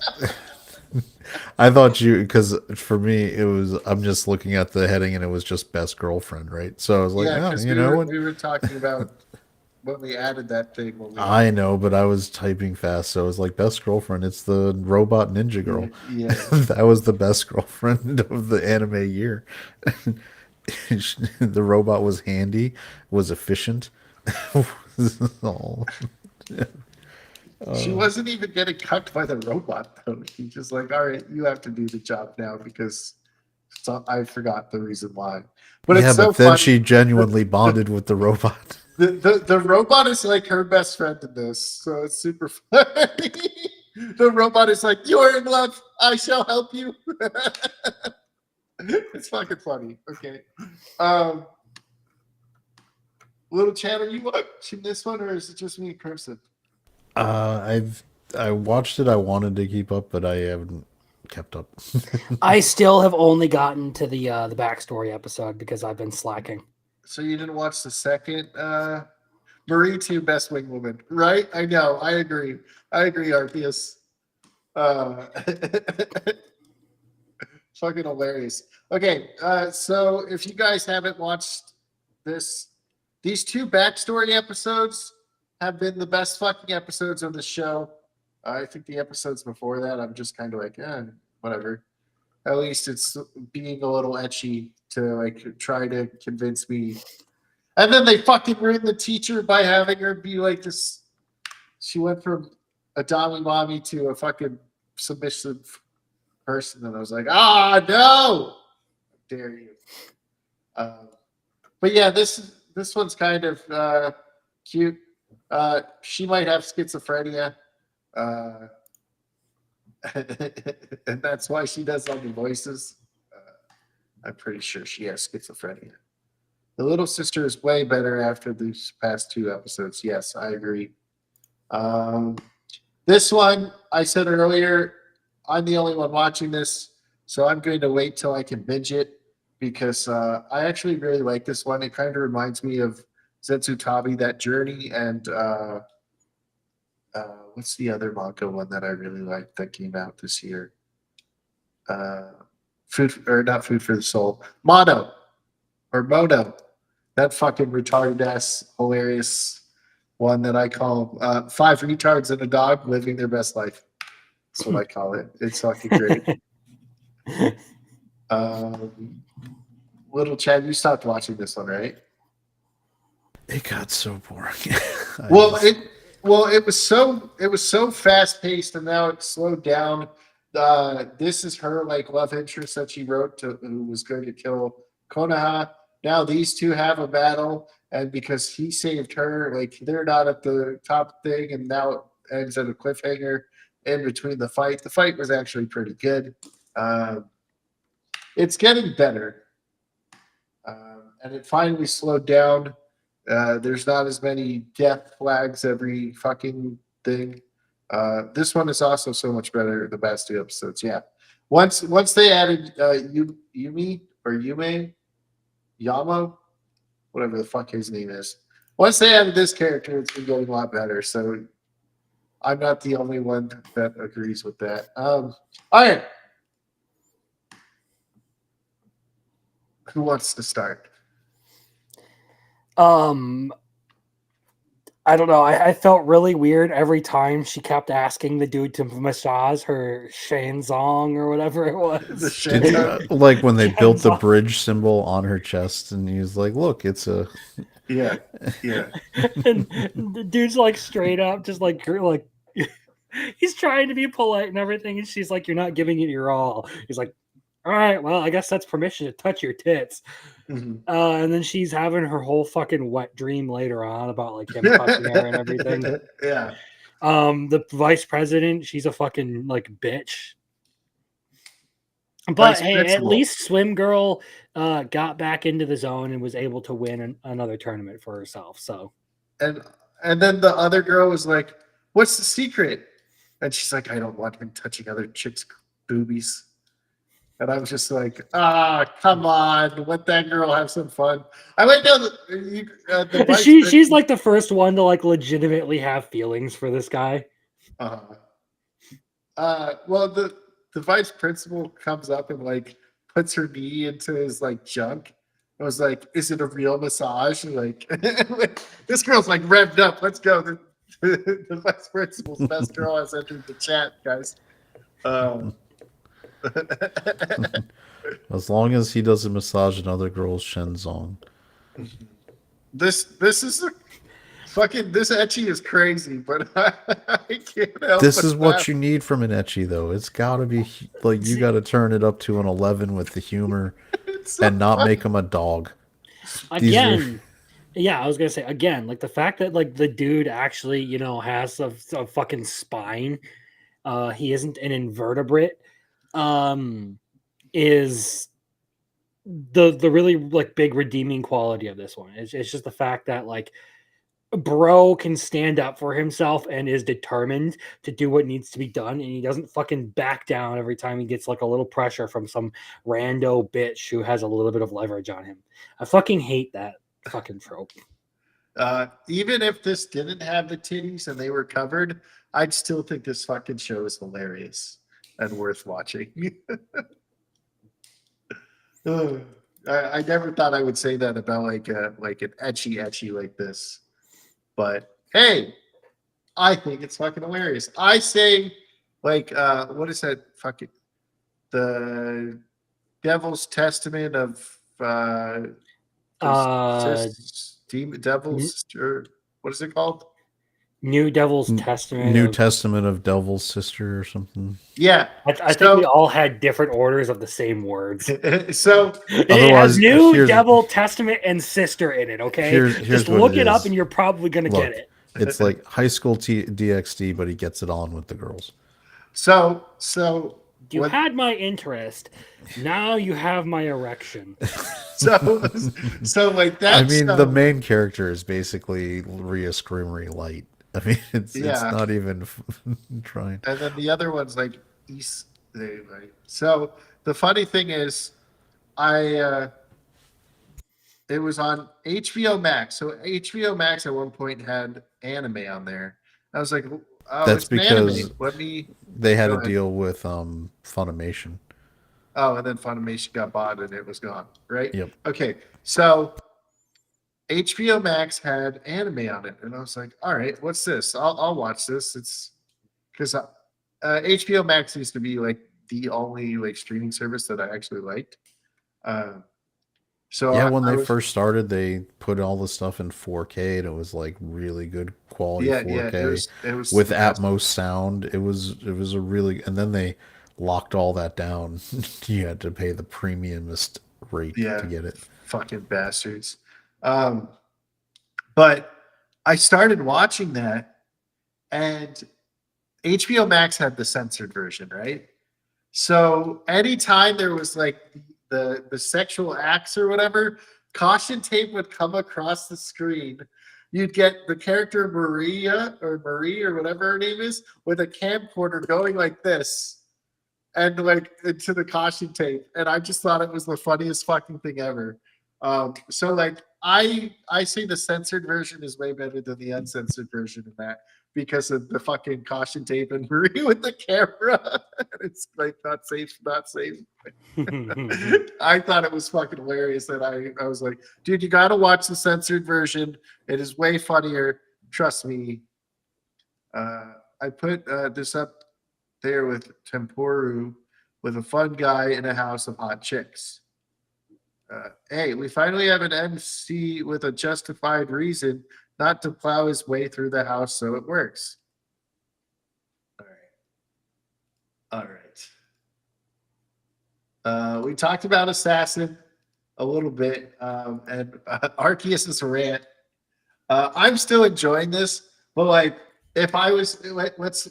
I thought because for me it was I'm just looking at the heading and it was just best girlfriend, right? So I was like, Yeah, oh, because you know what? we were talking about when we added that thing. I know, but I was typing fast, so it was like best girlfriend. It's the robot ninja girl. Yeah. That was the best girlfriend of the anime year. The robot was handy, was efficient. Oh. She wasn't even getting cucked by the robot though. She's just like, all right, you have to do the job now because I forgot the reason why. But Yeah, it's so but then funny. she genuinely bonded with the robot. The robot is like her best friend in this, so it's super funny. The robot is like, "You're in love. I shall help you." It's fucking funny. Okay, little Chad, are you watching this one, or is it just me and Crimson? I watched it. I wanted to keep up, but I haven't kept up. I still have only gotten to the backstory episode because I've been slacking. So you didn't watch the second Marie 2 Best Wing Woman, right? I know. I agree. Arceus. Fucking hilarious. Okay, so if you guys haven't watched these two backstory episodes have been the best fucking episodes of the show. I think the episodes before that, I'm just kind of like, whatever. At least it's being a little etchy to like try to convince me. And then they fucking ruined the teacher by having her be like this. She went from a Dami mommy to a fucking submissive person, and I was like, no, how dare you? But yeah, this one's kind of cute. She might have schizophrenia, and that's why she does all the voices. I'm pretty sure she has schizophrenia. The little sister is way better after these past 2 episodes. Yes, I agree. Um, this one, I said earlier, I'm the only one watching this, so I'm going to wait till I can binge it because I actually really like this one. It kind of reminds me of Zetsutabi, that journey, and what's the other manga one that I really liked that came out this year? Food or not food for the soul. Mono or Mono. That fucking retarded ass hilarious one that I call five retards and a dog living their best life. That's what I call it. It's fucking great. Little Chad, you stopped watching this one, right? It got so boring. It was so fast paced, and now it's slowed down. This is her like love interest that she wrote to, who was going to kill Konoha. Now these two have a battle, and because he saved her, like they're not at the top thing, and now it ends at a cliffhanger in between the fight. The fight was actually pretty good. It's getting better, and it finally slowed down. There's not as many death flags every fucking thing. This one is also so much better. The past 2 episodes, yeah. Once they added Yumi or Yume, Yamo, whatever the fuck his name is. Once they added this character, it's been getting a lot better. So I'm not the only one that agrees with that. All right. Who wants to start? I don't know. I felt really weird every time she kept asking the dude to massage her Shanzong or whatever it was. The shit. Did you, like when they built the bridge symbol on her chest, and he was like, "Look, it's a." Yeah. And the dude's like straight up, just like he's trying to be polite and everything, and she's like, "You're not giving it your all." He's like, "All right, well, I guess that's permission to touch your tits." Mm-hmm. And then she's having her whole fucking wet dream later on about like him touching her and everything. Yeah. The vice president, she's a fucking like bitch. But Vice hey, principal. at least Swim Girl got back into the zone and was able to win another tournament for herself. So, and then the other girl was like, "What's the secret?" And she's like, "I don't want him touching other chicks' boobies." And I was just like, come on, let that girl have some fun. I like how the vice she's like the first one to like legitimately have feelings for this guy. Well, the vice principal comes up and like puts her knee into his like junk. I was like, "Is it a real massage?" And, like, this girl's like revved up. Let's go. The vice principal's best girl has entered the chat, guys. As long as he doesn't massage another girl's Shenzong. This is a fucking this ecchi is crazy, but I can't help. This but is what laugh. you need from an ecchi, though. It's got to be like you got to turn it up to an 11 with the humor, It's so and not funny. make him a dog. Again, yeah, I was gonna say again, like the fact that like the dude actually, you know, has a fucking spine. He isn't an invertebrate. Is the really like big redeeming quality of this one. It's just the fact that like bro can stand up for himself and is determined to do what needs to be done, and he doesn't fucking back down every time he gets like a little pressure from some rando bitch who has a little bit of leverage on him. I fucking hate that fucking trope. Even if this didn't have the titties and they were covered, I'd still think this fucking show is hilarious and worth watching. I never thought I would say that about like an ecchi like this, but hey, I think it's fucking hilarious. I say like what is that fucking the Devil's Testament of Devil's Sister? What is it called? New Devil's Testament. New Testament of Devil's Sister or something. Yeah, I think we all had different orders of the same words. So it Otherwise, has New here's- Devil Testament and Sister in it. Okay, Here's just what look it it up is. and you're probably gonna Look, get it. It's like high school DxD, but he gets it on with the girls. So You What- had my interest. Now you have my erection. so so like that. I mean, so, the main character is basically Rhea Screamery Light. I mean, it's Yeah. not even trying. and then the other one's like East. Right. So the funny thing is, I it was on HBO Max. So HBO Max at one point had anime on there. I was like, oh, That's it's an anime. because Let me they had go to ahead. deal with Funimation. Oh, and then Funimation got bought and it was gone. Right. Yep. Okay. So HBO Max had anime on it, and I was like, all right, what's this? I'll watch this. It's because HBO Max used to be like the only like streaming service that I actually liked. Uh, so Yeah, when I they was first started, they put all the stuff in 4K, and it was like really good quality yeah, 4K it was with the best. Atmos sound. It was a really, and then they locked all that down. You had to pay the premiumest rate to Yeah, get it. fucking bastards. Um, but I started watching that, and HBO Max had the censored version, right? So anytime there was like the sexual acts or whatever, caution tape would come across the screen. You'd get the character Maria or Marie or whatever her name is with a camcorder going like this and like into the caution tape. And I just thought it was the funniest fucking thing ever. So like I say the censored version is way better than the uncensored version of that because of the fucking caution tape and Marie with the camera. It's like not safe, not safe. I thought it was fucking hilarious that I was like, dude, you gotta watch the censored version. It is way funnier. Trust me. I put this up there with Temporu with a fun guy in a house of hot chicks. Hey, we finally have an MC with a justified reason not to plow his way through the house, so it works. All right. All right. We talked about Assassin a little bit, and Arceus's rant. I'm still enjoying this, but like, if I was, let's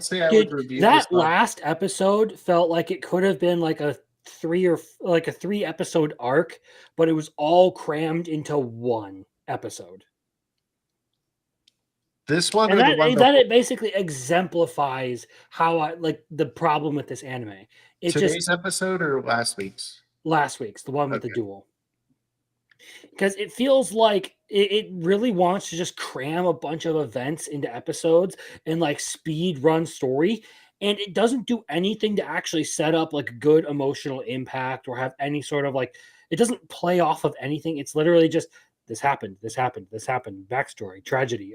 say I would Dude, review this that on, last episode felt like it could have been like a 3 episode arc, but it was all crammed into one episode. this one And or the one that before, it basically exemplifies how I like the problem with this anime. It just today's episode or last week's? last week's, the one with the Okay. duel. Because it feels like it really wants to just cram a bunch of events into episodes and like speed run story. And it doesn't do anything to actually set up like good emotional impact or have any sort of like, it doesn't play off of anything. It's literally just this happened, backstory, tragedy,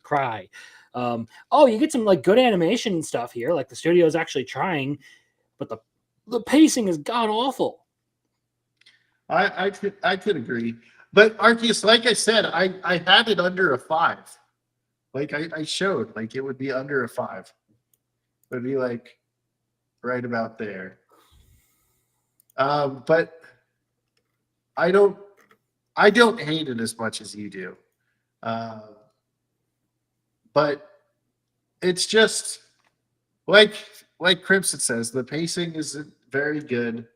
cry. Oh, you get some like good animation and stuff here. Like the studio is actually trying, but the pacing is god awful. I could agree. But Arceus, like I said, I had it under a 5. Like I showed, like it would be under a 5. It would be like right about there. But I don't hate it as much as you do. But it's just like Crimson says, the pacing isn't very good.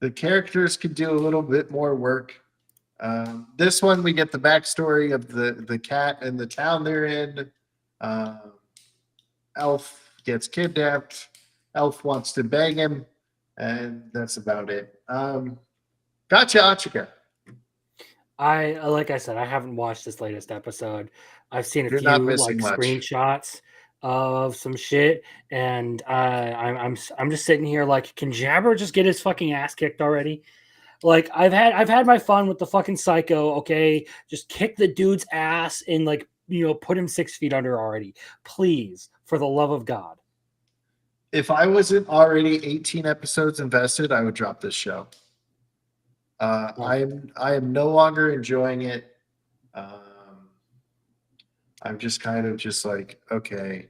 The characters could do a little bit more work. This one, we get the backstory of the cat and the town they're in. Elf gets kidnapped. Elf wants to bang him, and that's about it. Gotcha, Achika. Like I said, I haven't watched this latest episode. I've seen a You're not few missing like much. screenshots of some shit, and I'm just sitting here like, can Jabber just get his fucking ass kicked already? Like I've had my fun with the fucking psycho. Okay, just kick the dude's ass and like put him 6 feet under already, please, for the love of God. If I wasn't already 18 episodes invested, I would drop this show. I am no longer enjoying it. I'm just kind of just like, okay.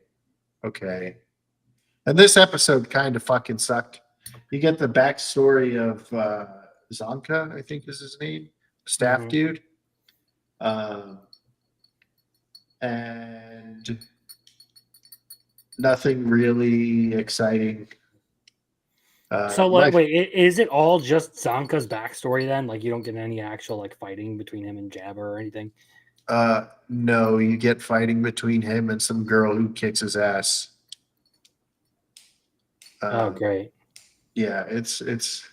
And this episode kind of fucking sucked. You get the backstory of Zonka, I think is his name, staff dude. And Nothing really exciting. So, My like, wait, is it all just Zanka's backstory then? Like, you don't get any actual like fighting between him and Jabber or anything? No, you get fighting between him and some girl who kicks his ass. Oh, Um, great. yeah, it's.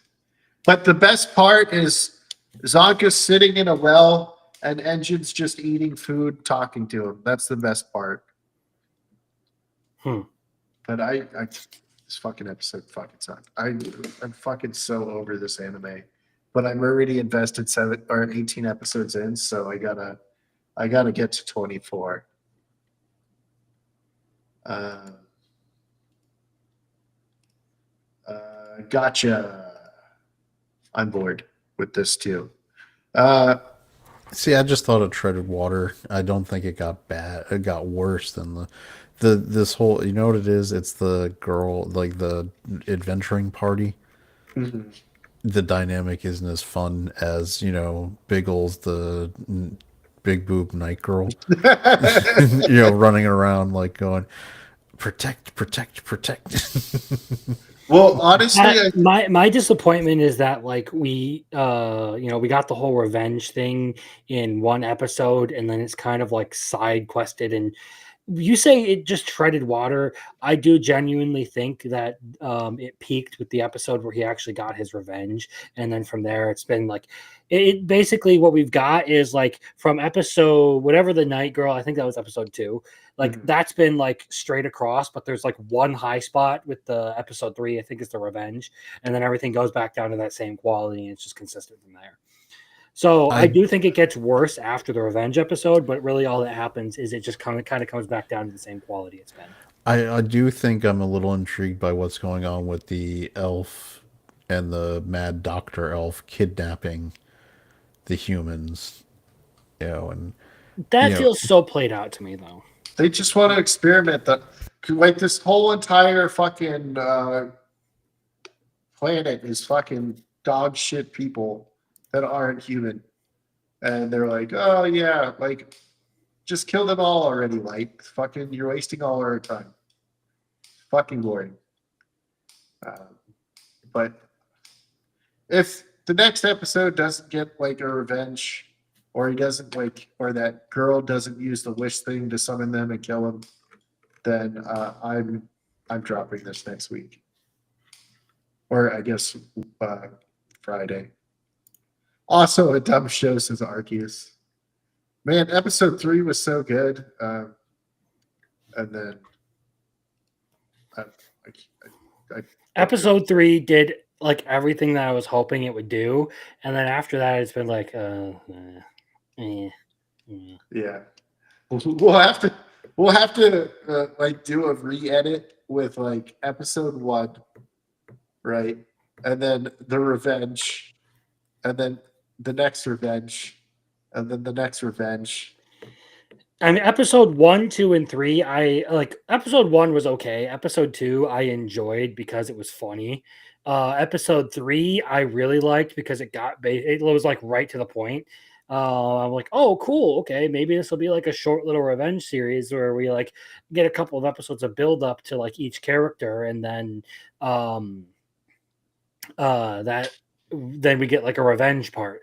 But the best part is Zonka's sitting in a well and Engine's just eating food, talking to him. That's the best part. Hmm. But this fucking episode fucking sucked. I'm fucking so over this anime. But I'm already invested 18 episodes in, so I gotta get to 24. Uh, gotcha. I'm bored with this too. Uh, See, I just thought it treaded water. I don't think it got bad. It got worse than the this whole. You know what it is? It's the girl, like the adventuring party. mhm. The dynamic isn't as fun as Biggles, the big boob night girl. Running around like going protect, protect, protect. Well, honestly, My disappointment is that like we got the whole revenge thing in one episode, and then it's kind of like side quested. And you say it just treaded water. I do genuinely think that it peaked with the episode where he actually got his revenge, and then from there it's been like it basically what we've got is like from episode whatever the night girl, I think that was episode 2, like Mhm. that's been like straight across, but there's like one high spot with the episode 3, I think is the revenge, and then everything goes back down to that same quality and it's just consistent from there. So I I do think it gets worse after the revenge episode, but really all that happens is it just kind of comes back down to the same quality it's been. I do think I'm a little intrigued by what's going on with the elf and the mad doctor elf kidnapping the humans, and That you know, feels so played out to me though. They just want to experiment. That like this whole entire fucking planet is fucking dog shit people that aren't human, and they're like, oh yeah, like just kill them all already. Like fucking, you're wasting all our time. Fucking boring. Um, but if the next episode doesn't get like a revenge, or he doesn't like, or that girl doesn't use the wish thing to summon them and kill him, then I'm dropping this next week, or I guess uh, Friday. Also, a dumb show, says Arceus. Man, episode 3 was so good, and then I, I Episode 3 did like everything that I was hoping it would do, and then after that it's been like eh, eh. yeah, we'll have to like do a re-edit with like episode 1, right, and then the revenge, and then the next revenge, and then the next revenge. I mean, episode 1, 2, and 3, I like episode 1 was okay. Episode 2, I enjoyed because it was funny. Episode 3, I really liked because it was like right to the point. I'm like, oh, cool. Okay, maybe this will be like a short little revenge series where we like get a couple of episodes of build up to like each character, and then um that then we get like a revenge part.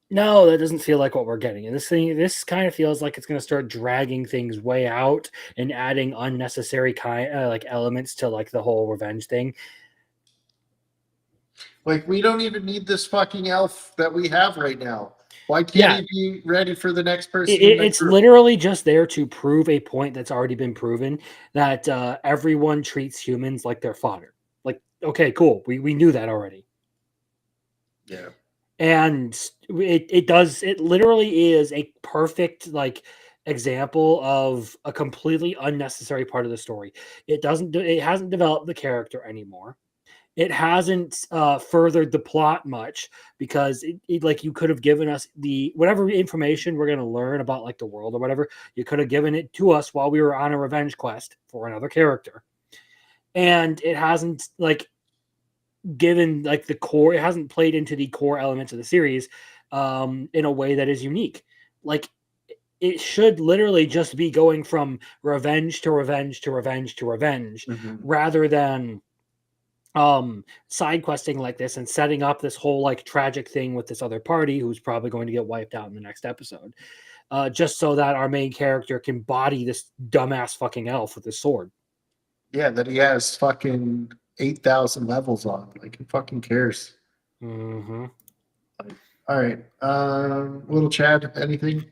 No, that doesn't feel like what we're getting. And this kind of feels like it's going to start dragging things way out and adding unnecessary like elements to like the whole revenge thing. Like, we don't even need this fucking elf that we have right now. Why can't Yeah, he be ready for the next person in the it's group? literally just there to prove a point that's already been proven that everyone treats humans like they're fodder. Like, okay, cool. We knew that already. Yeah. And it literally is a perfect like example of a completely unnecessary part of the story. It hasn't developed the character anymore. It hasn't furthered the plot much because like you could have given us the whatever information we're going to learn about like the world or whatever, you could have given it to us while we were on a revenge quest for another character. And it hasn't like given like the core, it hasn't played into the core elements of the series in a way that is unique. Like it should literally just be going from revenge to revenge to revenge to revenge, rather than side questing like this and setting up this whole like tragic thing with this other party who's probably going to get wiped out in the next episode, just so that our main character can body this dumbass fucking elf with his sword. Yeah, that he has fucking 8,000 levels on. Like, who fucking cares? Mm-hmm. All right. Little Chad, anything?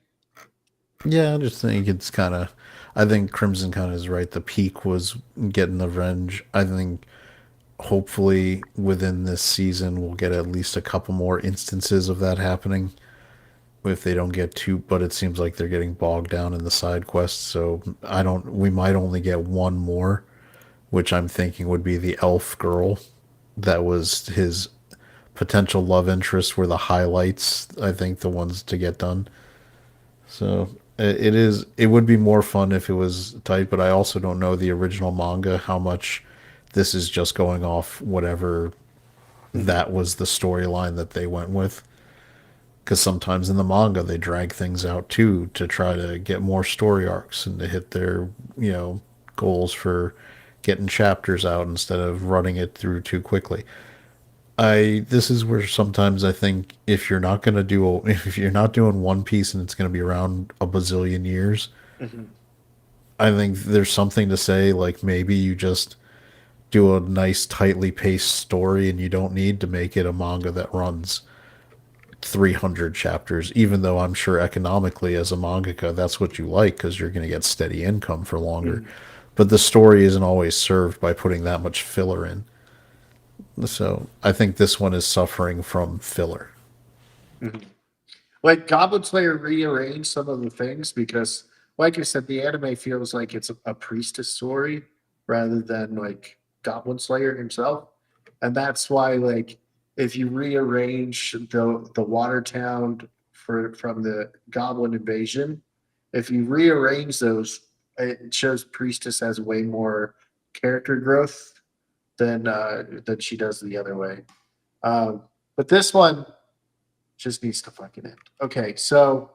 Yeah, I just think it's kind of. I think Crimson kind of is right. The peak was getting the revenge. I think hopefully within this season we'll get at least a couple more instances of that happening. If they don't get too, but it seems like they're getting bogged down in the side quests. So I don't. We might only get one more, which I'm thinking would be the elf girl. That was his potential love interest. Were the highlights. I think the ones to get done. So it is. It would be more fun if it was tight, but I also don't know the original manga how much this is just going off whatever that was the storyline that they went with. Because sometimes in the manga they drag things out too to try to get more story arcs and to hit their goals for getting chapters out instead of running it through too quickly. I This is where sometimes I think if you're not going to do if you're not doing One Piece and it's going to be around a bazillion years, I think there's something to say like maybe you just do a nice tightly paced story and you don't need to make it a manga that runs 300 chapters, even though I'm sure economically as a mangaka that's what you like because you're going to get steady income for longer. But the story isn't always served by putting that much filler in. So I think this one is suffering from filler. Like, Goblin Slayer rearranged some of the things because, like I said, the anime feels like it's a priestess story rather than like Goblin Slayer himself. And that's why, like, if you rearrange the water town from the goblin invasion, if you rearrange those, it shows priestess has way more character growth than she does the other way. But this one just needs to fucking end. Okay, so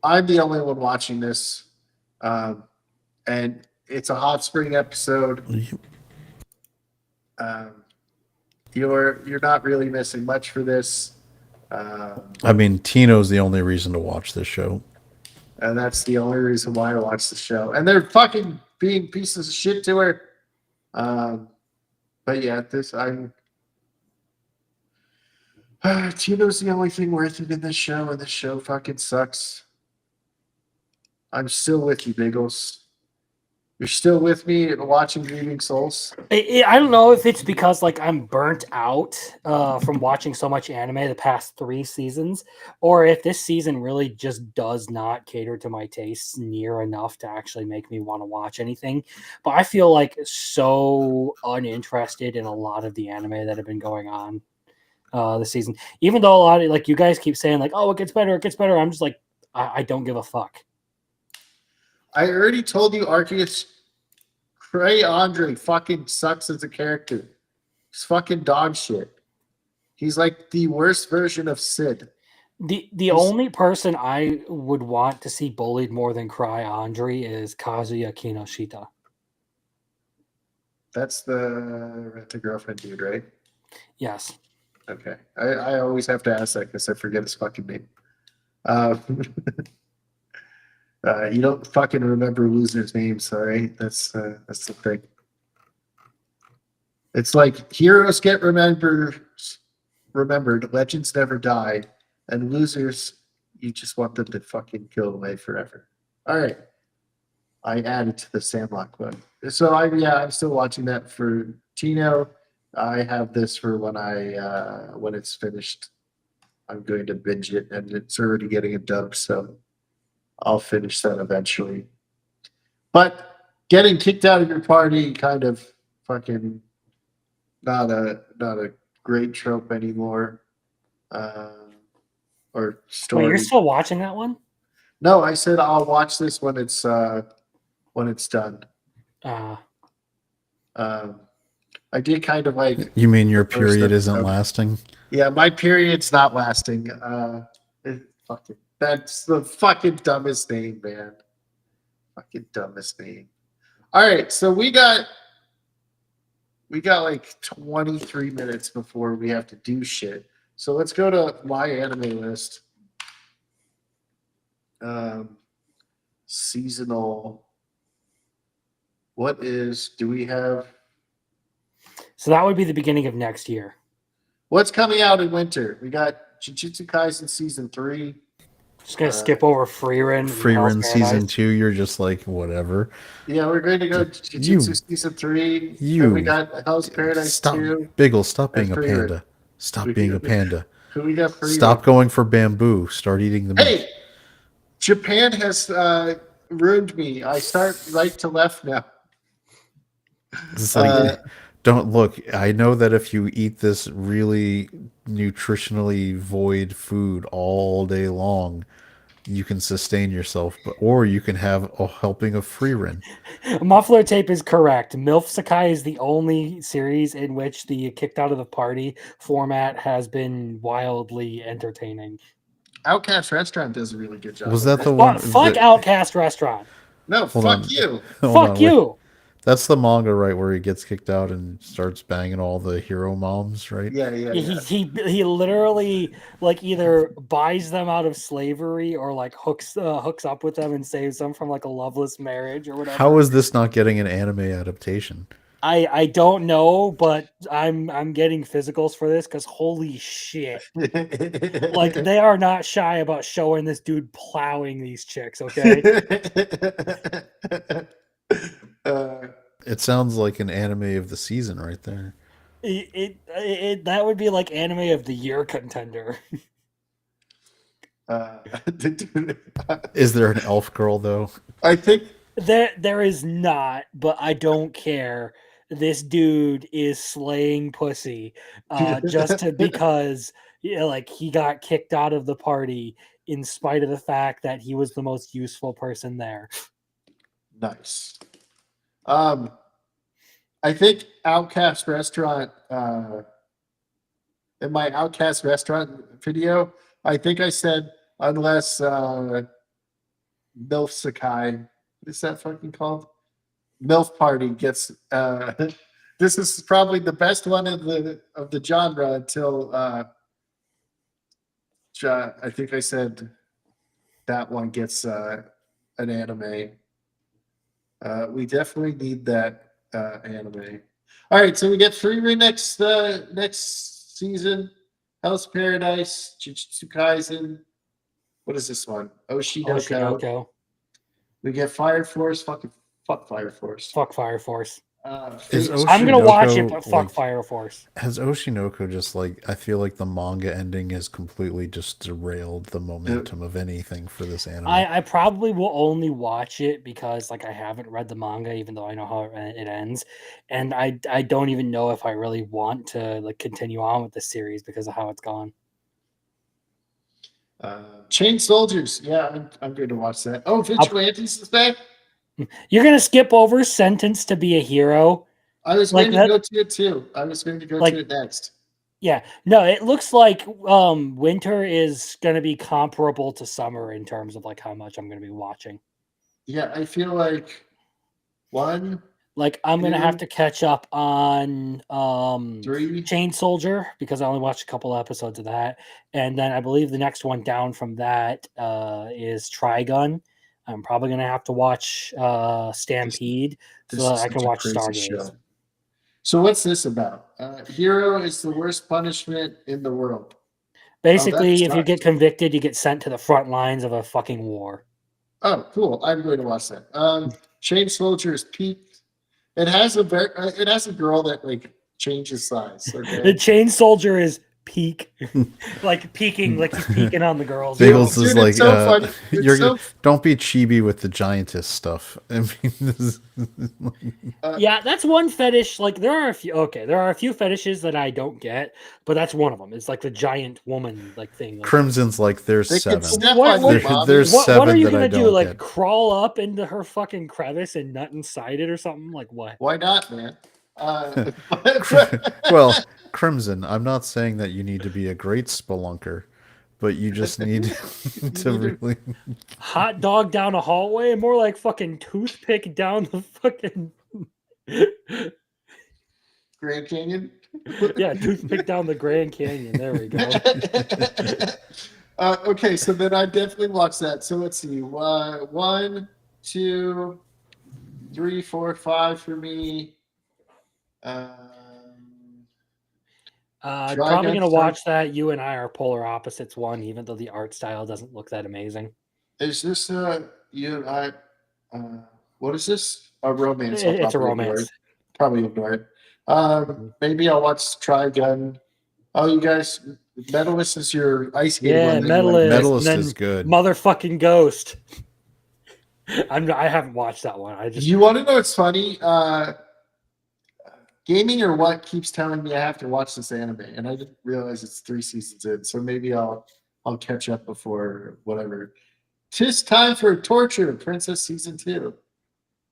I'm the only one watching this, and it's a hot spring episode. You're not really missing much for this. I mean, Tino's the only reason to watch this show. And that's the only reason why I watch the show. And they're fucking being pieces of shit to her. But yeah, Tino's the only thing worth it in this show, and this show fucking sucks. I'm still with you, Biggles. You're still with me watching Grieving Souls? I don't know if it's because like I'm burnt out from watching so much anime the past 3 seasons, or if this season really just does not cater to my tastes near enough to actually make me want to watch anything. But I feel like so uninterested in a lot of the anime that have been going on this season. Even though a lot of like you guys keep saying like, oh, it gets better, it gets better. I'm just like, I don't give a fuck. I already told you Arceus Trey Andre fucking sucks as a character. He's fucking dog shit. He's like the worst version of Sid. The only person I would want to see bullied more than Cry Andre is Kazuya Kinoshita. That's the Rent-A-Girlfriend dude, right? Yes. Okay. I always have to ask that because I forget his fucking name. You don't fucking remember losers' names, all right? That's the thing. It's like heroes get remembered, legends never die, and losers, you just want them to fucking go away forever. All right. I added to the Sandlot Club. So I'm still watching that for Tino. I have this for when it's finished. I'm going to binge it, and it's already getting a dub, so I'll finish that eventually. But getting kicked out of your party kind of fucking not a great trope anymore. Or story. Wait, you're still watching that one? No, I said I'll watch this when it's done. I did kind of like. You mean your period isn't lasting? Yeah, my period's not lasting. Fuck it. That's the fucking dumbest name, man. Fucking dumbest name. All right, so we got like 23 minutes before we have to do shit. So let's go to my anime list. Seasonal. Do we have So that would be the beginning of next year. what's coming out in winter? We got Jujutsu Kaisen season 3. Just gonna skip over Freerin. and Free Hell's Run season Paradise. 2, you're just like whatever. Yeah, we're going to go Jujutsu season 3. Then we got Hell's Paradise Stop, 2. Biggles, stop and being a Free Run. panda. Stop being a panda. Who we got? Free Stop Run. going for bamboo. Start eating the meat. Hey, Japan has ruined me. I start right to left now. It's like, don't look. I know that if you eat this really nutritionally void food all day long, you can sustain yourself, or you can have a helping of free run. Muffler tape is correct. MILF Sakai is the only series in which the kicked out of the party format has been wildly entertaining. Outcast Restaurant does a really good job. Was of that it. the one? Fuck Outcast Restaurant. No, Hold fuck on. you. Hold Fuck on, wait. you. That's the manga, right, where he gets kicked out and starts banging all the hero moms, right? Yeah. He literally like either buys them out of slavery or like hooks up with them and saves them from like a loveless marriage or whatever. How is this not getting an anime adaptation? I don't know, but I'm getting physicals for this because holy shit. Like they are not shy about showing this dude plowing these chicks, okay? It sounds like an anime of the season right there. It that would be like anime of the year contender. Is there an elf girl though? I think There is not, but I don't care. This dude is slaying pussy because like he got kicked out of the party in spite of the fact that he was the most useful person there. nice. I think Outcast Restaurant in my Outcast Restaurant video, I think I said unless MILF Sakai, what is that fucking called? MILF Party gets this is probably the best one of the genre until I think I said that one gets an anime. We definitely need that anime. All right, so we get Free next season. Hell's Paradise, Jujutsu Kaisen. What is this one? Oshinoko. Oshinoko. We get Fire Force. Fuck Fire Force. Fuck Fire Force. Is I'm gonna watch it, Oshinoko, but fuck like, Fire Force. Has Oshinoko just like, I feel like the manga ending has completely just derailed the momentum of anything for this anime. I probably will only watch it because like I haven't read the manga, even though I know how it ends, and I don't even know if I really want to like continue on with the series because of how it's gone. Chain Soldiers. Yeah, I'm going to watch that. Oh, Vigilantes is back. You're gonna skip over Sentence to Be a Hero. I was Like going to that- go to it too. I was going to go Like- to it next. Yeah, no, it looks like winter is gonna be comparable to summer in terms of like how much I'm gonna be watching. Yeah, I feel like one, Like I'm gonna have Two. to catch up on 3. Chain Soldier because I only watched a couple episodes of that, and then I believe the next one down from that is Trigun. I'm probably gonna have to watch Stampede This so that is I such can a watch crazy Stargaze. show. So what's this about? Hero is the worst punishment in the world. Basically, if you sucks. get convicted, you get sent to the front lines of a fucking war. Oh, cool! I'm going to watch that. Chain Soldier is peaked. It has a girl that like changes size. The Okay. Chain Soldier is peak, like peeking, like he's peeking on the girls. Biggles is Dude, like, it's so funny. It's you're so don't be chibi with the giantess stuff. I mean, this is, Yeah, that's one fetish. Like there are a few. Okay, there are a few fetishes that I don't get, but that's one of them. It's like the giant woman like thing. Like, Crimson's like, there's They could 7. step What- on what- your mommy. there's what are 7 you that gonna I do? don't Like get. crawl up into her fucking crevice and nut inside it or something? Like what? Why not, man? Well, Crimson, I'm not saying that you need to be a great spelunker, but you just need to really. Hot dog down a hallway, more like fucking toothpick down the fucking. Grand Canyon. Yeah, toothpick down the Grand Canyon. There we go. Okay, so then I definitely watch that. So let's see. 1, 2, 3, 4, 5 for me. Try Probably Guys, gonna watch that. You and I are polar opposites one, even though the art style doesn't look that amazing. Is this you and I? What is this? A romance? I'll It's a probably ignore romance. it. Probably ignore it. Maybe I'll watch Try Gun. Oh, you guys, Medalist is your ice skating Yeah, one. that you like. Medalist. Medalist and then is good. Motherfucking Ghost. I haven't watched that one. I just You want to know what's funny? Gaming or What keeps telling me I have to watch this anime, and I didn't realize it's 3 seasons in. So maybe I'll catch up before whatever. 'Tis Time for Torture, Princess Season 2.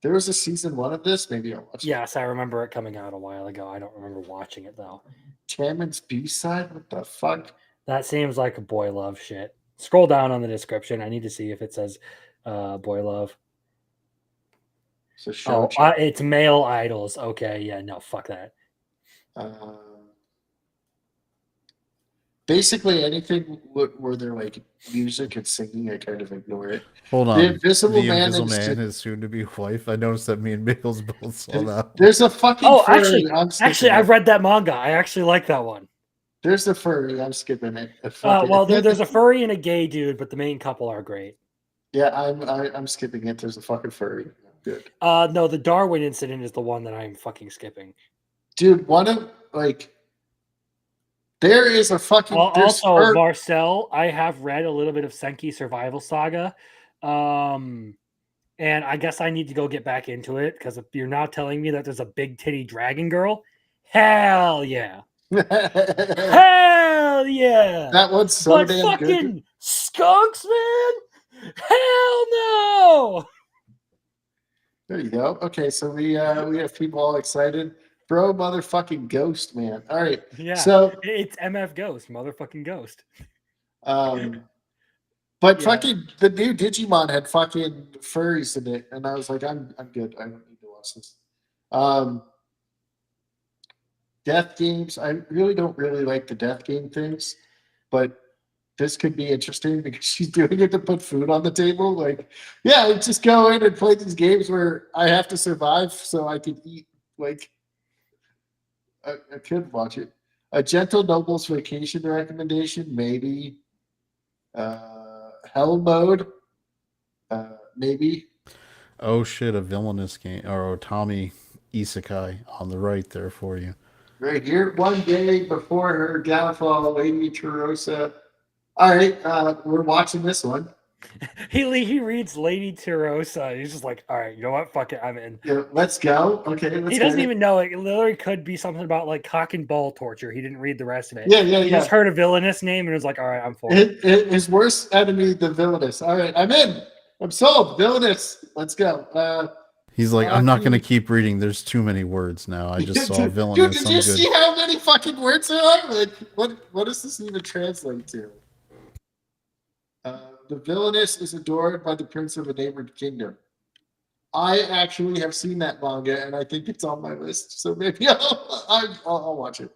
There was a season 1 of this. Maybe I'll watch it. yes, I remember it coming out a while ago. I don't remember watching it though. Chairman's B-side? What the fuck? That seems like a boy love shit. Scroll down on the description. I need to see if it says boy love. So show Oh, it's male idols. Okay, yeah, no, fuck that. Basically anything where they're like music and singing, I kind of ignore it. Hold on. The Invisible Man Invisible is Man, ju- his soon-to-be wife. I noticed that me and Biggles both saw that. There's a fucking Oh, furry. I'm skipping actually, it. I've read that manga. I actually like that one. There's the furry. I'm skipping it. Well, there's a furry and a gay dude, but the main couple are great. Yeah, I'm skipping it. There's a fucking furry. Good. No, the Darwin incident is the one that I'm fucking skipping. Dude, one of like there is a fucking Also, Marcel, I have read a little bit of Senki Survival Saga. And I guess I need to go get back into it because if you're not telling me that there's a big titty dragon girl, hell yeah. Hell yeah. That one's so But damn fucking good. skunks, man? Hell no. There you go. Okay, so we have people all excited. Bro, motherfucking Ghost, man. All right. Yeah. So it's MF Ghost, motherfucking Ghost. but fucking the new Digimon had fucking furries in it, and I was like, I'm good. I don't need to watch this. Death games. I really don't really like the death game things, but this could be interesting because she's doing it to put food on the table. Like, yeah, I just go in and play these games where I have to survive so I can eat. Like, I could watch it. A Gentle Noble's Vacation recommendation, maybe. Hell Mode, maybe. Oh shit, a villainous game or Tommy Isekai on the right there for you. Right here, one day before her downfall, Lady Terosa. All right, we're watching this one. He reads Lady Terosa. He's just like, all right, you know what? Fuck it, I'm in. Yeah, let's go. Okay, let's He go. doesn't even know it. It literally could be something about like cock and ball torture. He didn't read the rest of it. Yeah, He just heard a villainous name and was like, all right, I'm for it. His worst enemy, the villainous. All right, I'm in. I'm sold. Villainous. Let's go. He's like, I'm not going to keep reading. There's too many words now. I just saw villainous. Dude, did you see how many fucking words there are? Like, what does this even translate to? The villainous is adored by the prince of a neighboring kingdom. I actually have seen that manga, and I think it's on my list. So maybe I'll watch it.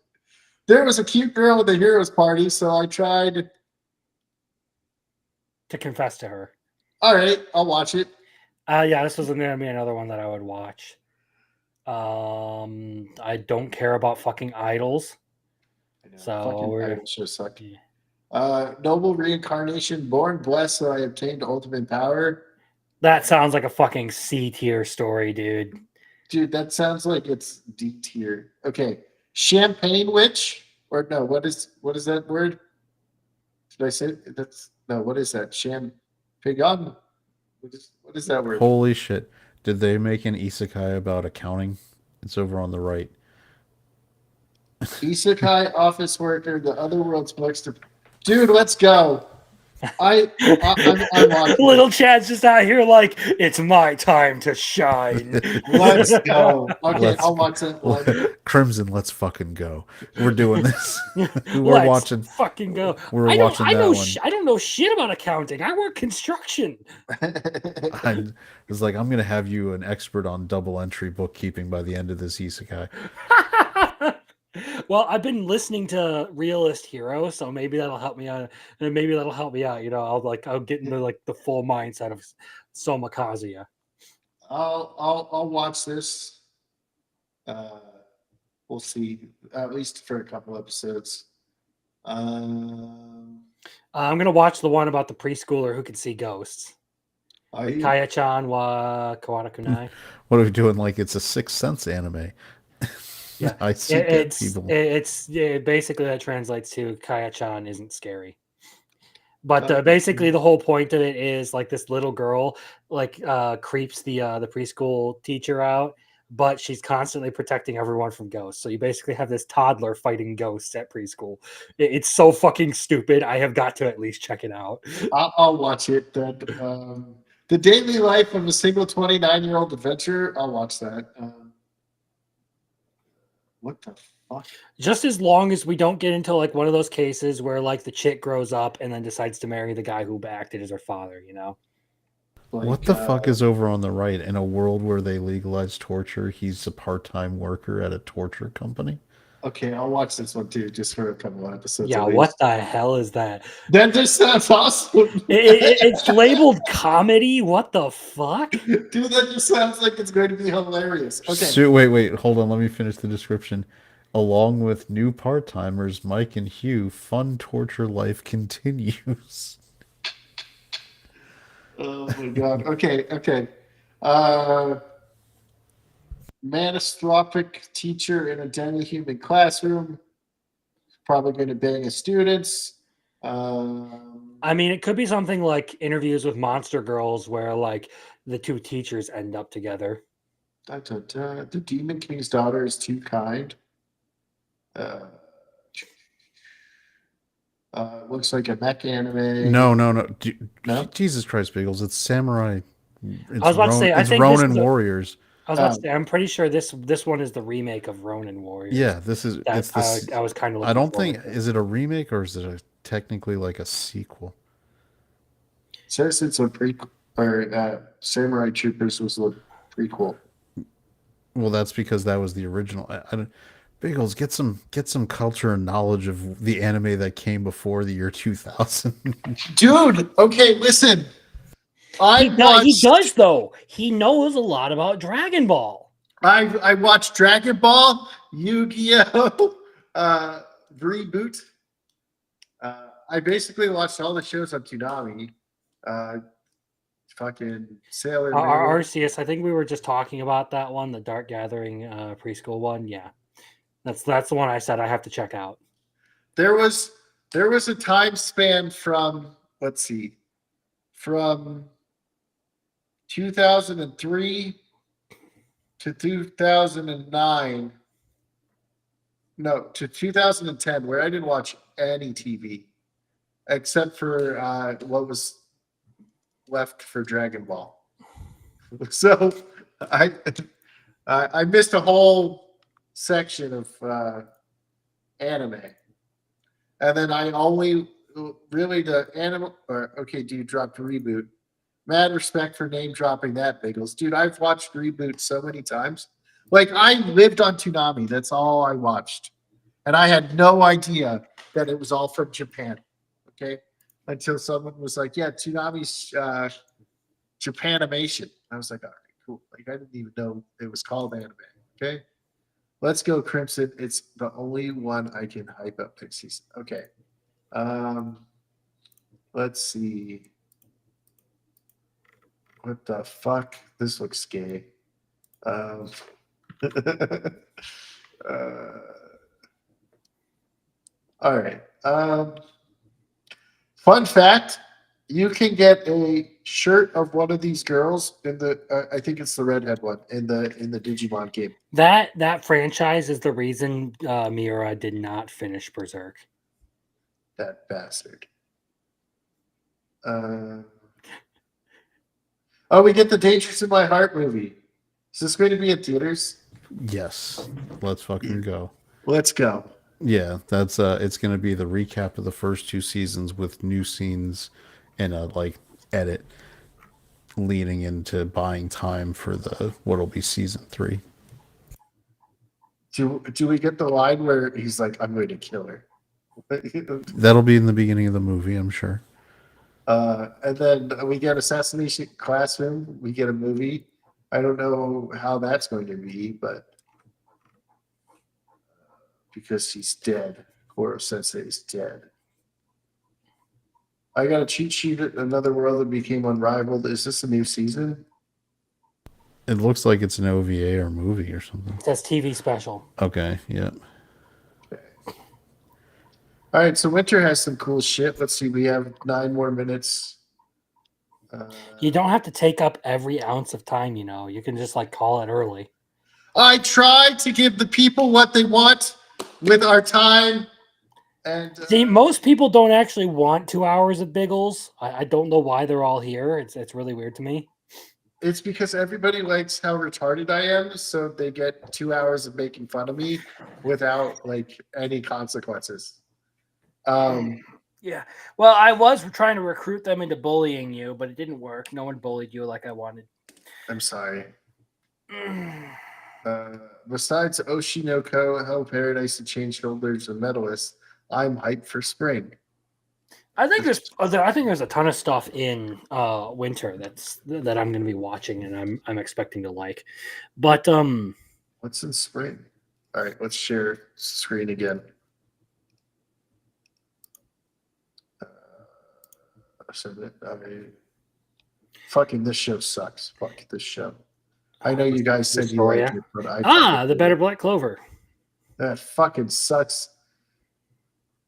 There was a cute girl at the heroes party, so I tried To confess to her. All right, I'll watch it. Yeah, this was gonna be another one that I would watch. I don't care about fucking idols. So we're Sure suck. Yeah. Noble reincarnation, born blessed, so I obtained ultimate power. That sounds like a fucking C tier story, dude. Dude, that sounds like it's D tier. Okay, champagne witch, or no? What is that word? Did I say that's no? What is that? Champagne. What is that word? Holy shit! Did they make an isekai about accounting? It's over on the right. Isekai office worker, the other world's books to. Dude, let's go. I'm watching. Little Chad's just out here like, it's my time to shine. Let's go. Okay, Let's- I'll watch that one. Crimson, let's fucking go. We're doing this. We're Let's watching. fucking go. We're watching that one. I don't know shit about accounting. I work construction. It's like I'm gonna have you an expert on double entry bookkeeping by the end of this isekai. Well, I've been listening to Realist Hero, so maybe that'll help me out. And maybe that'll help me out. You know, I'll get into like the full mindset of Soma Kazuya. I'll watch this. We'll see, at least for a couple episodes. I'm gonna watch the one about the preschooler who can see ghosts. Kaya-chan wa Kawada Kunai. What are we doing? Like it's a Sixth Sense anime. Yeah, I see dead people. It's basically that translates to Kaya-chan isn't scary. But basically, the whole point of it is like this little girl like creeps the preschool teacher out, but she's constantly protecting everyone from ghosts. So you basically have this toddler fighting ghosts at preschool. It's so fucking stupid. I have got to at least check it out. I'll watch it. The daily life of a single 29-year-old adventurer. I'll watch that. What the fuck? Just as long as we don't get into like one of those cases where like the chick grows up and then decides to marry the guy who acted as her father, you know? Like, What the fuck is over on the right? In a world where they legalize torture, he's a part-time worker at a torture company. Okay, I'll watch this one too, just for a couple of episodes. Yeah, at least. what the hell is that? That just sounds awesome. It's labeled comedy. What the fuck? Dude, that just sounds like it's going to be hilarious. Okay. So, wait, hold on. Let me finish the description. Along with new part-timers, Mike and Hugh, fun torture life continues. Oh my god. Okay. Manistropic teacher in a demi-human classroom. Probably going to bang his students. I mean, it could be something like Interviews with Monster Girls, where like the two teachers end up together. The Demon King's daughter is too kind. Looks like a mech anime. No. No? Jesus Christ, Biggles. It's samurai. It's I was about to say, I it's think this Ronin is a- Warriors. I was about to say, I'm pretty sure this one is the remake of Ronin Warriors. Yeah, this is. That It's this. I was kind of. I don't think. Is it a remake or is it technically like a sequel? Says it's a prequel, or Samurai Troopers was a prequel. Well, that's because that was the original. I don't. Biggles, get some culture and knowledge of the anime that came before the year 2000. Dude, okay, listen. He does though. He knows a lot about Dragon Ball. I watched Dragon Ball, Yu-Gi-Oh, Reboot. I basically watched all the shows on Toonami. Fucking Sailor Moon. Arceus, I think we were just talking about that one, the Dark Gathering preschool one. Yeah, that's the one I said I have to check out. There was a time span from, let's see, from 2003 to 2009. No, to 2010, where I didn't watch any TV except for what was left for Dragon Ball. So I missed a whole section of anime, and then I only really the anime. Okay, dude, dropped Reboot. Mad respect for name dropping that, Biggles. Dude, I've watched Reboot so many times. Like, I lived on Toonami. That's all I watched. And I had no idea that it was all from Japan. Okay? Until someone was like, yeah, Toonami's Japanimation. I was like, all right, cool. Like, I didn't even know it was called anime. Okay? Let's go, Crimson. It's the only one I can hype up next season. Okay. Let's see. What the fuck? This looks gay. All right. Fun fact: you can get a shirt of one of these girls in the. I think it's the redhead one in the Digimon game. That franchise is the reason Miura did not finish Berserk. That bastard. Oh, we get the Dangerous in My Heart movie. Is this going to be in theaters? Yes. Let's fucking go. Let's go. Yeah, that's it's gonna be the recap of the first two seasons with new scenes and a like edit leading into buying time for the what'll be season 3. Do we get the line where he's like, "I'm going to kill her," That'll be in the beginning of the movie, I'm sure. and then we get Assassination Classroom. We get a movie. I don't know how that's going to be, but because he's dead, Koro Sensei is dead. I got a cheat sheet at Another World that became unrivaled. Is this a new season? It looks like it's an OVA or movie or something. It says TV special. Okay, yeah. All right, so Winter has some cool shit. Let's see, we have 9 more minutes. You don't have to take up every ounce of time, you know. You can just like call it early. I try to give the people what they want with our time. And See, most people don't actually want 2 hours of Biggles. I don't know why they're all here. It's really weird to me. it's because everybody likes how retarded I am, so they get 2 hours of making fun of me without like any consequences. Yeah. Well, I was trying to recruit them into bullying you, but it didn't work. No one bullied you like I wanted. I'm sorry. Besides Oshinoko, Hell Paradise, and Change Shoulders, and Medalist, I'm hyped for spring. I think there's a ton of stuff in winter that I'm going to be watching and I'm expecting to like. But What's in spring? All right, let's share screen again. Fucking this show sucks. Fuck this show. I know you guys said you liked it, but I the Better Black Clover. That fucking sucks.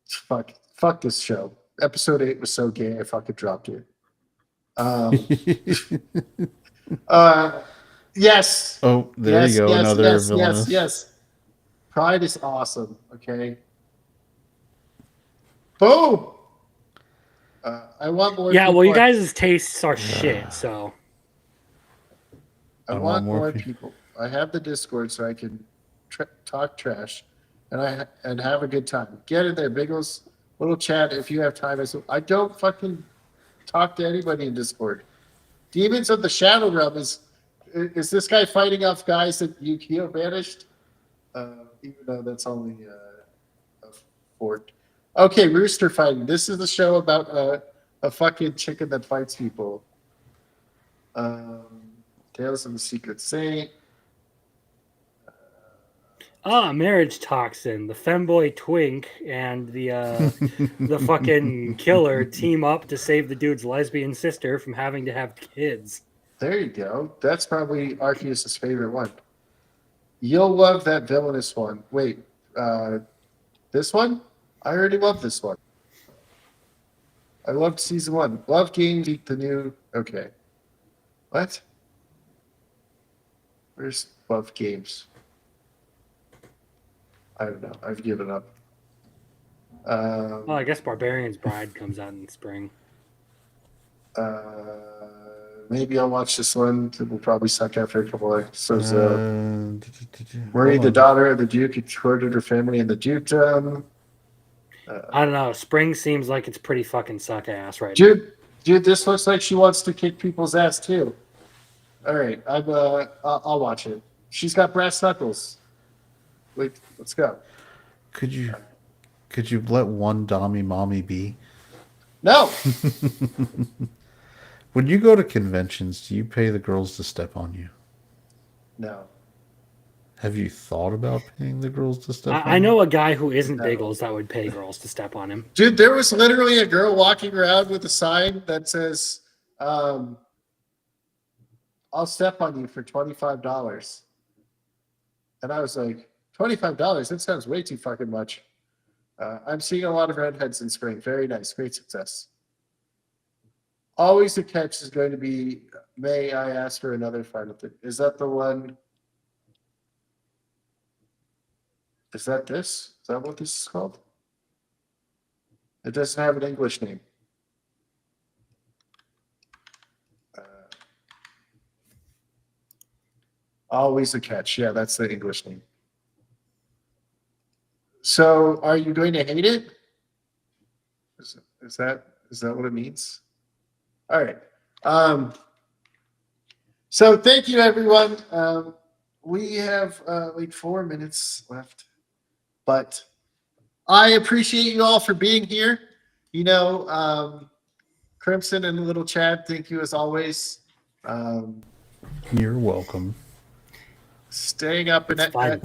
Fuck this show. Episode 8 was so gay, I fucking dropped it. Yes. Oh, there you go. Another villainous. Yes. Pride is awesome. Okay. Boom. I want more. Yeah, people. well, you guys' tastes are shit, so. I want more people. I have the Discord so I can talk trash, and have a good time. Get in there, Biggles. Little chat if you have time. I don't fucking talk to anybody in Discord. Demons of the Shadow Realm is this guy fighting off guys that Yukio banished? Even though that's only a fort. Okay, Rooster Fighting. This is the show about a fucking chicken that fights people. Tales of the Secret Saint. Marriage Toxin, the femboy twink, and the fucking killer team up to save the dude's lesbian sister from having to have kids. There you go. That's probably Arceus' favorite one. You'll love that villainous one. Wait, this one? I already love this one. I loved season 1. Love Games, the new. Okay. What? Where's Love Games? I don't know. I've given up. Well, I guess Barbarian's Bride comes out in spring. Maybe I'll watch this one. It will probably suck after a couple episodes. Marie, the daughter of the Duke, escorted her family in the dukedom. I don't know. Spring seems like it's pretty fucking suck ass right now. Dude, this looks like she wants to kick people's ass too. All right, I'll watch it. She's got brass knuckles. Wait, let's go. Could you let one Dami mommy be? No. When you go to conventions, do you pay the girls to step on you? No. Have you thought about paying the girls to step on you? I know a guy who isn't Biggles that would pay girls to step on him. Dude, there was literally a girl walking around with a sign that says, I'll step on you for $25. And I was like, $25? That sounds way too fucking much. I'm seeing a lot of redheads in spring. Very nice. Great success. Always the catch is going to be, may I ask for another final thing? Is that the one? Is that this? Is that what this is called? It doesn't have an English name. Always a catch. Yeah, that's the English name. So, are you going to hate it? Is that what it means? All right. So thank you, everyone. We have like 4 minutes left, but I appreciate you all for being here. You know, Crimson and Little Chad, thank you as always. You're welcome. Staying up an It's fun.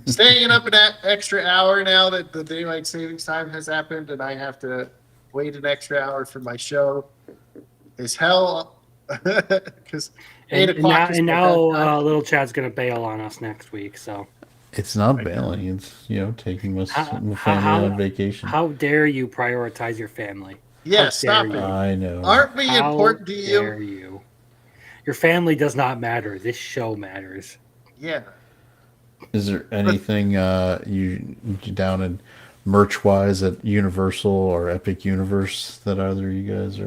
staying up an extra hour now that the daylight savings time has happened, and I have to wait an extra hour for my show is hell. Because 8 o'clock is and my now bedtime. little Chad's gonna bail on us next week. So It's not bailing. It's taking us the family on vacation. how dare you prioritize your family? Yeah, How stop dare it. you? I know. Aren't we How important to dare you? you? Your family does not matter. This show matters. Yeah. Is there anything you down in merch wise at Universal or Epic Universe that either of you guys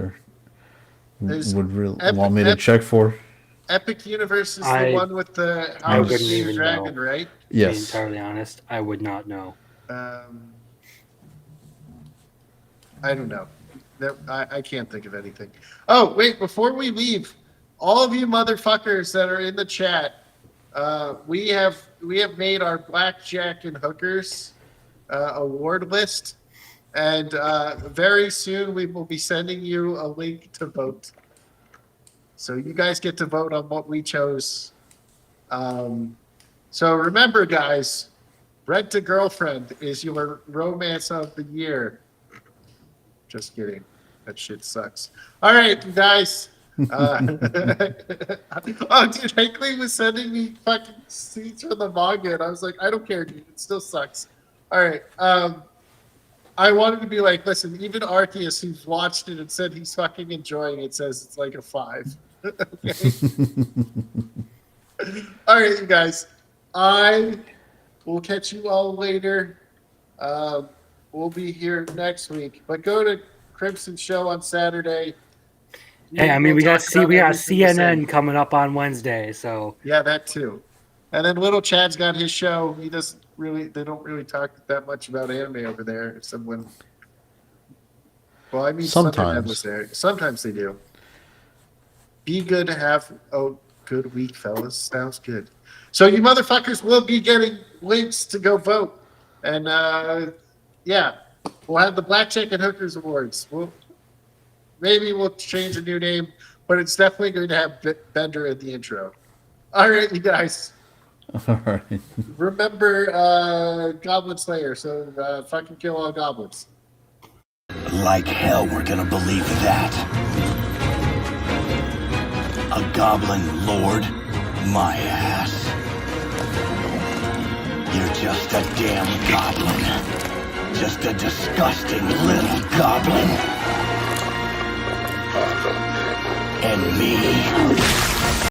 There's would really Epic- want me to check for? Epic Universe is the I- one with the I How to wouldn't Train Your even Dragon, know. right? To be Yes. entirely honest, I would not know. I don't know. I can't think of anything. Oh, wait, before we leave, all of you motherfuckers that are in the chat, we have made our blackjack and hookers award list, and very soon we will be sending you a link to vote. So you guys get to vote on what we chose. So remember, guys, Rent a Girlfriend is your romance of the year. Just kidding. That shit sucks. All right, guys. Oh, dude, Hinckley was sending me fucking scenes from the manga, and I was like, I don't care, dude. It still sucks. All right. I wanted to be like, listen, even Arceus, who's watched it and said he's fucking enjoying it, says it's like a 5. Okay. All right, you guys. I will catch you all later. We'll be here next week. But go to Crimson's show on Saturday. Hey, I mean, we We'll got talk about everything the same. CNN coming up on Wednesday, so Yeah, that too. And then Little Chad's got his show. He doesn't really. They don't really talk that much about anime over there. Except when. Well, I mean, Sometimes. Thunderhead was there. Sometimes they do. Be good to have. Oh, good week, fellas. Sounds good. So you motherfuckers will be getting links to go vote, and yeah, we'll have the Blackjack and Hookers Awards. Maybe we'll change a new name, but it's definitely going to have Bender in the intro. All right, you guys. All right. Remember Goblin Slayer, so fucking kill all goblins. Like hell we're gonna believe that. A goblin lord? My ass. You're just a damn goblin. Just a disgusting little goblin. And me,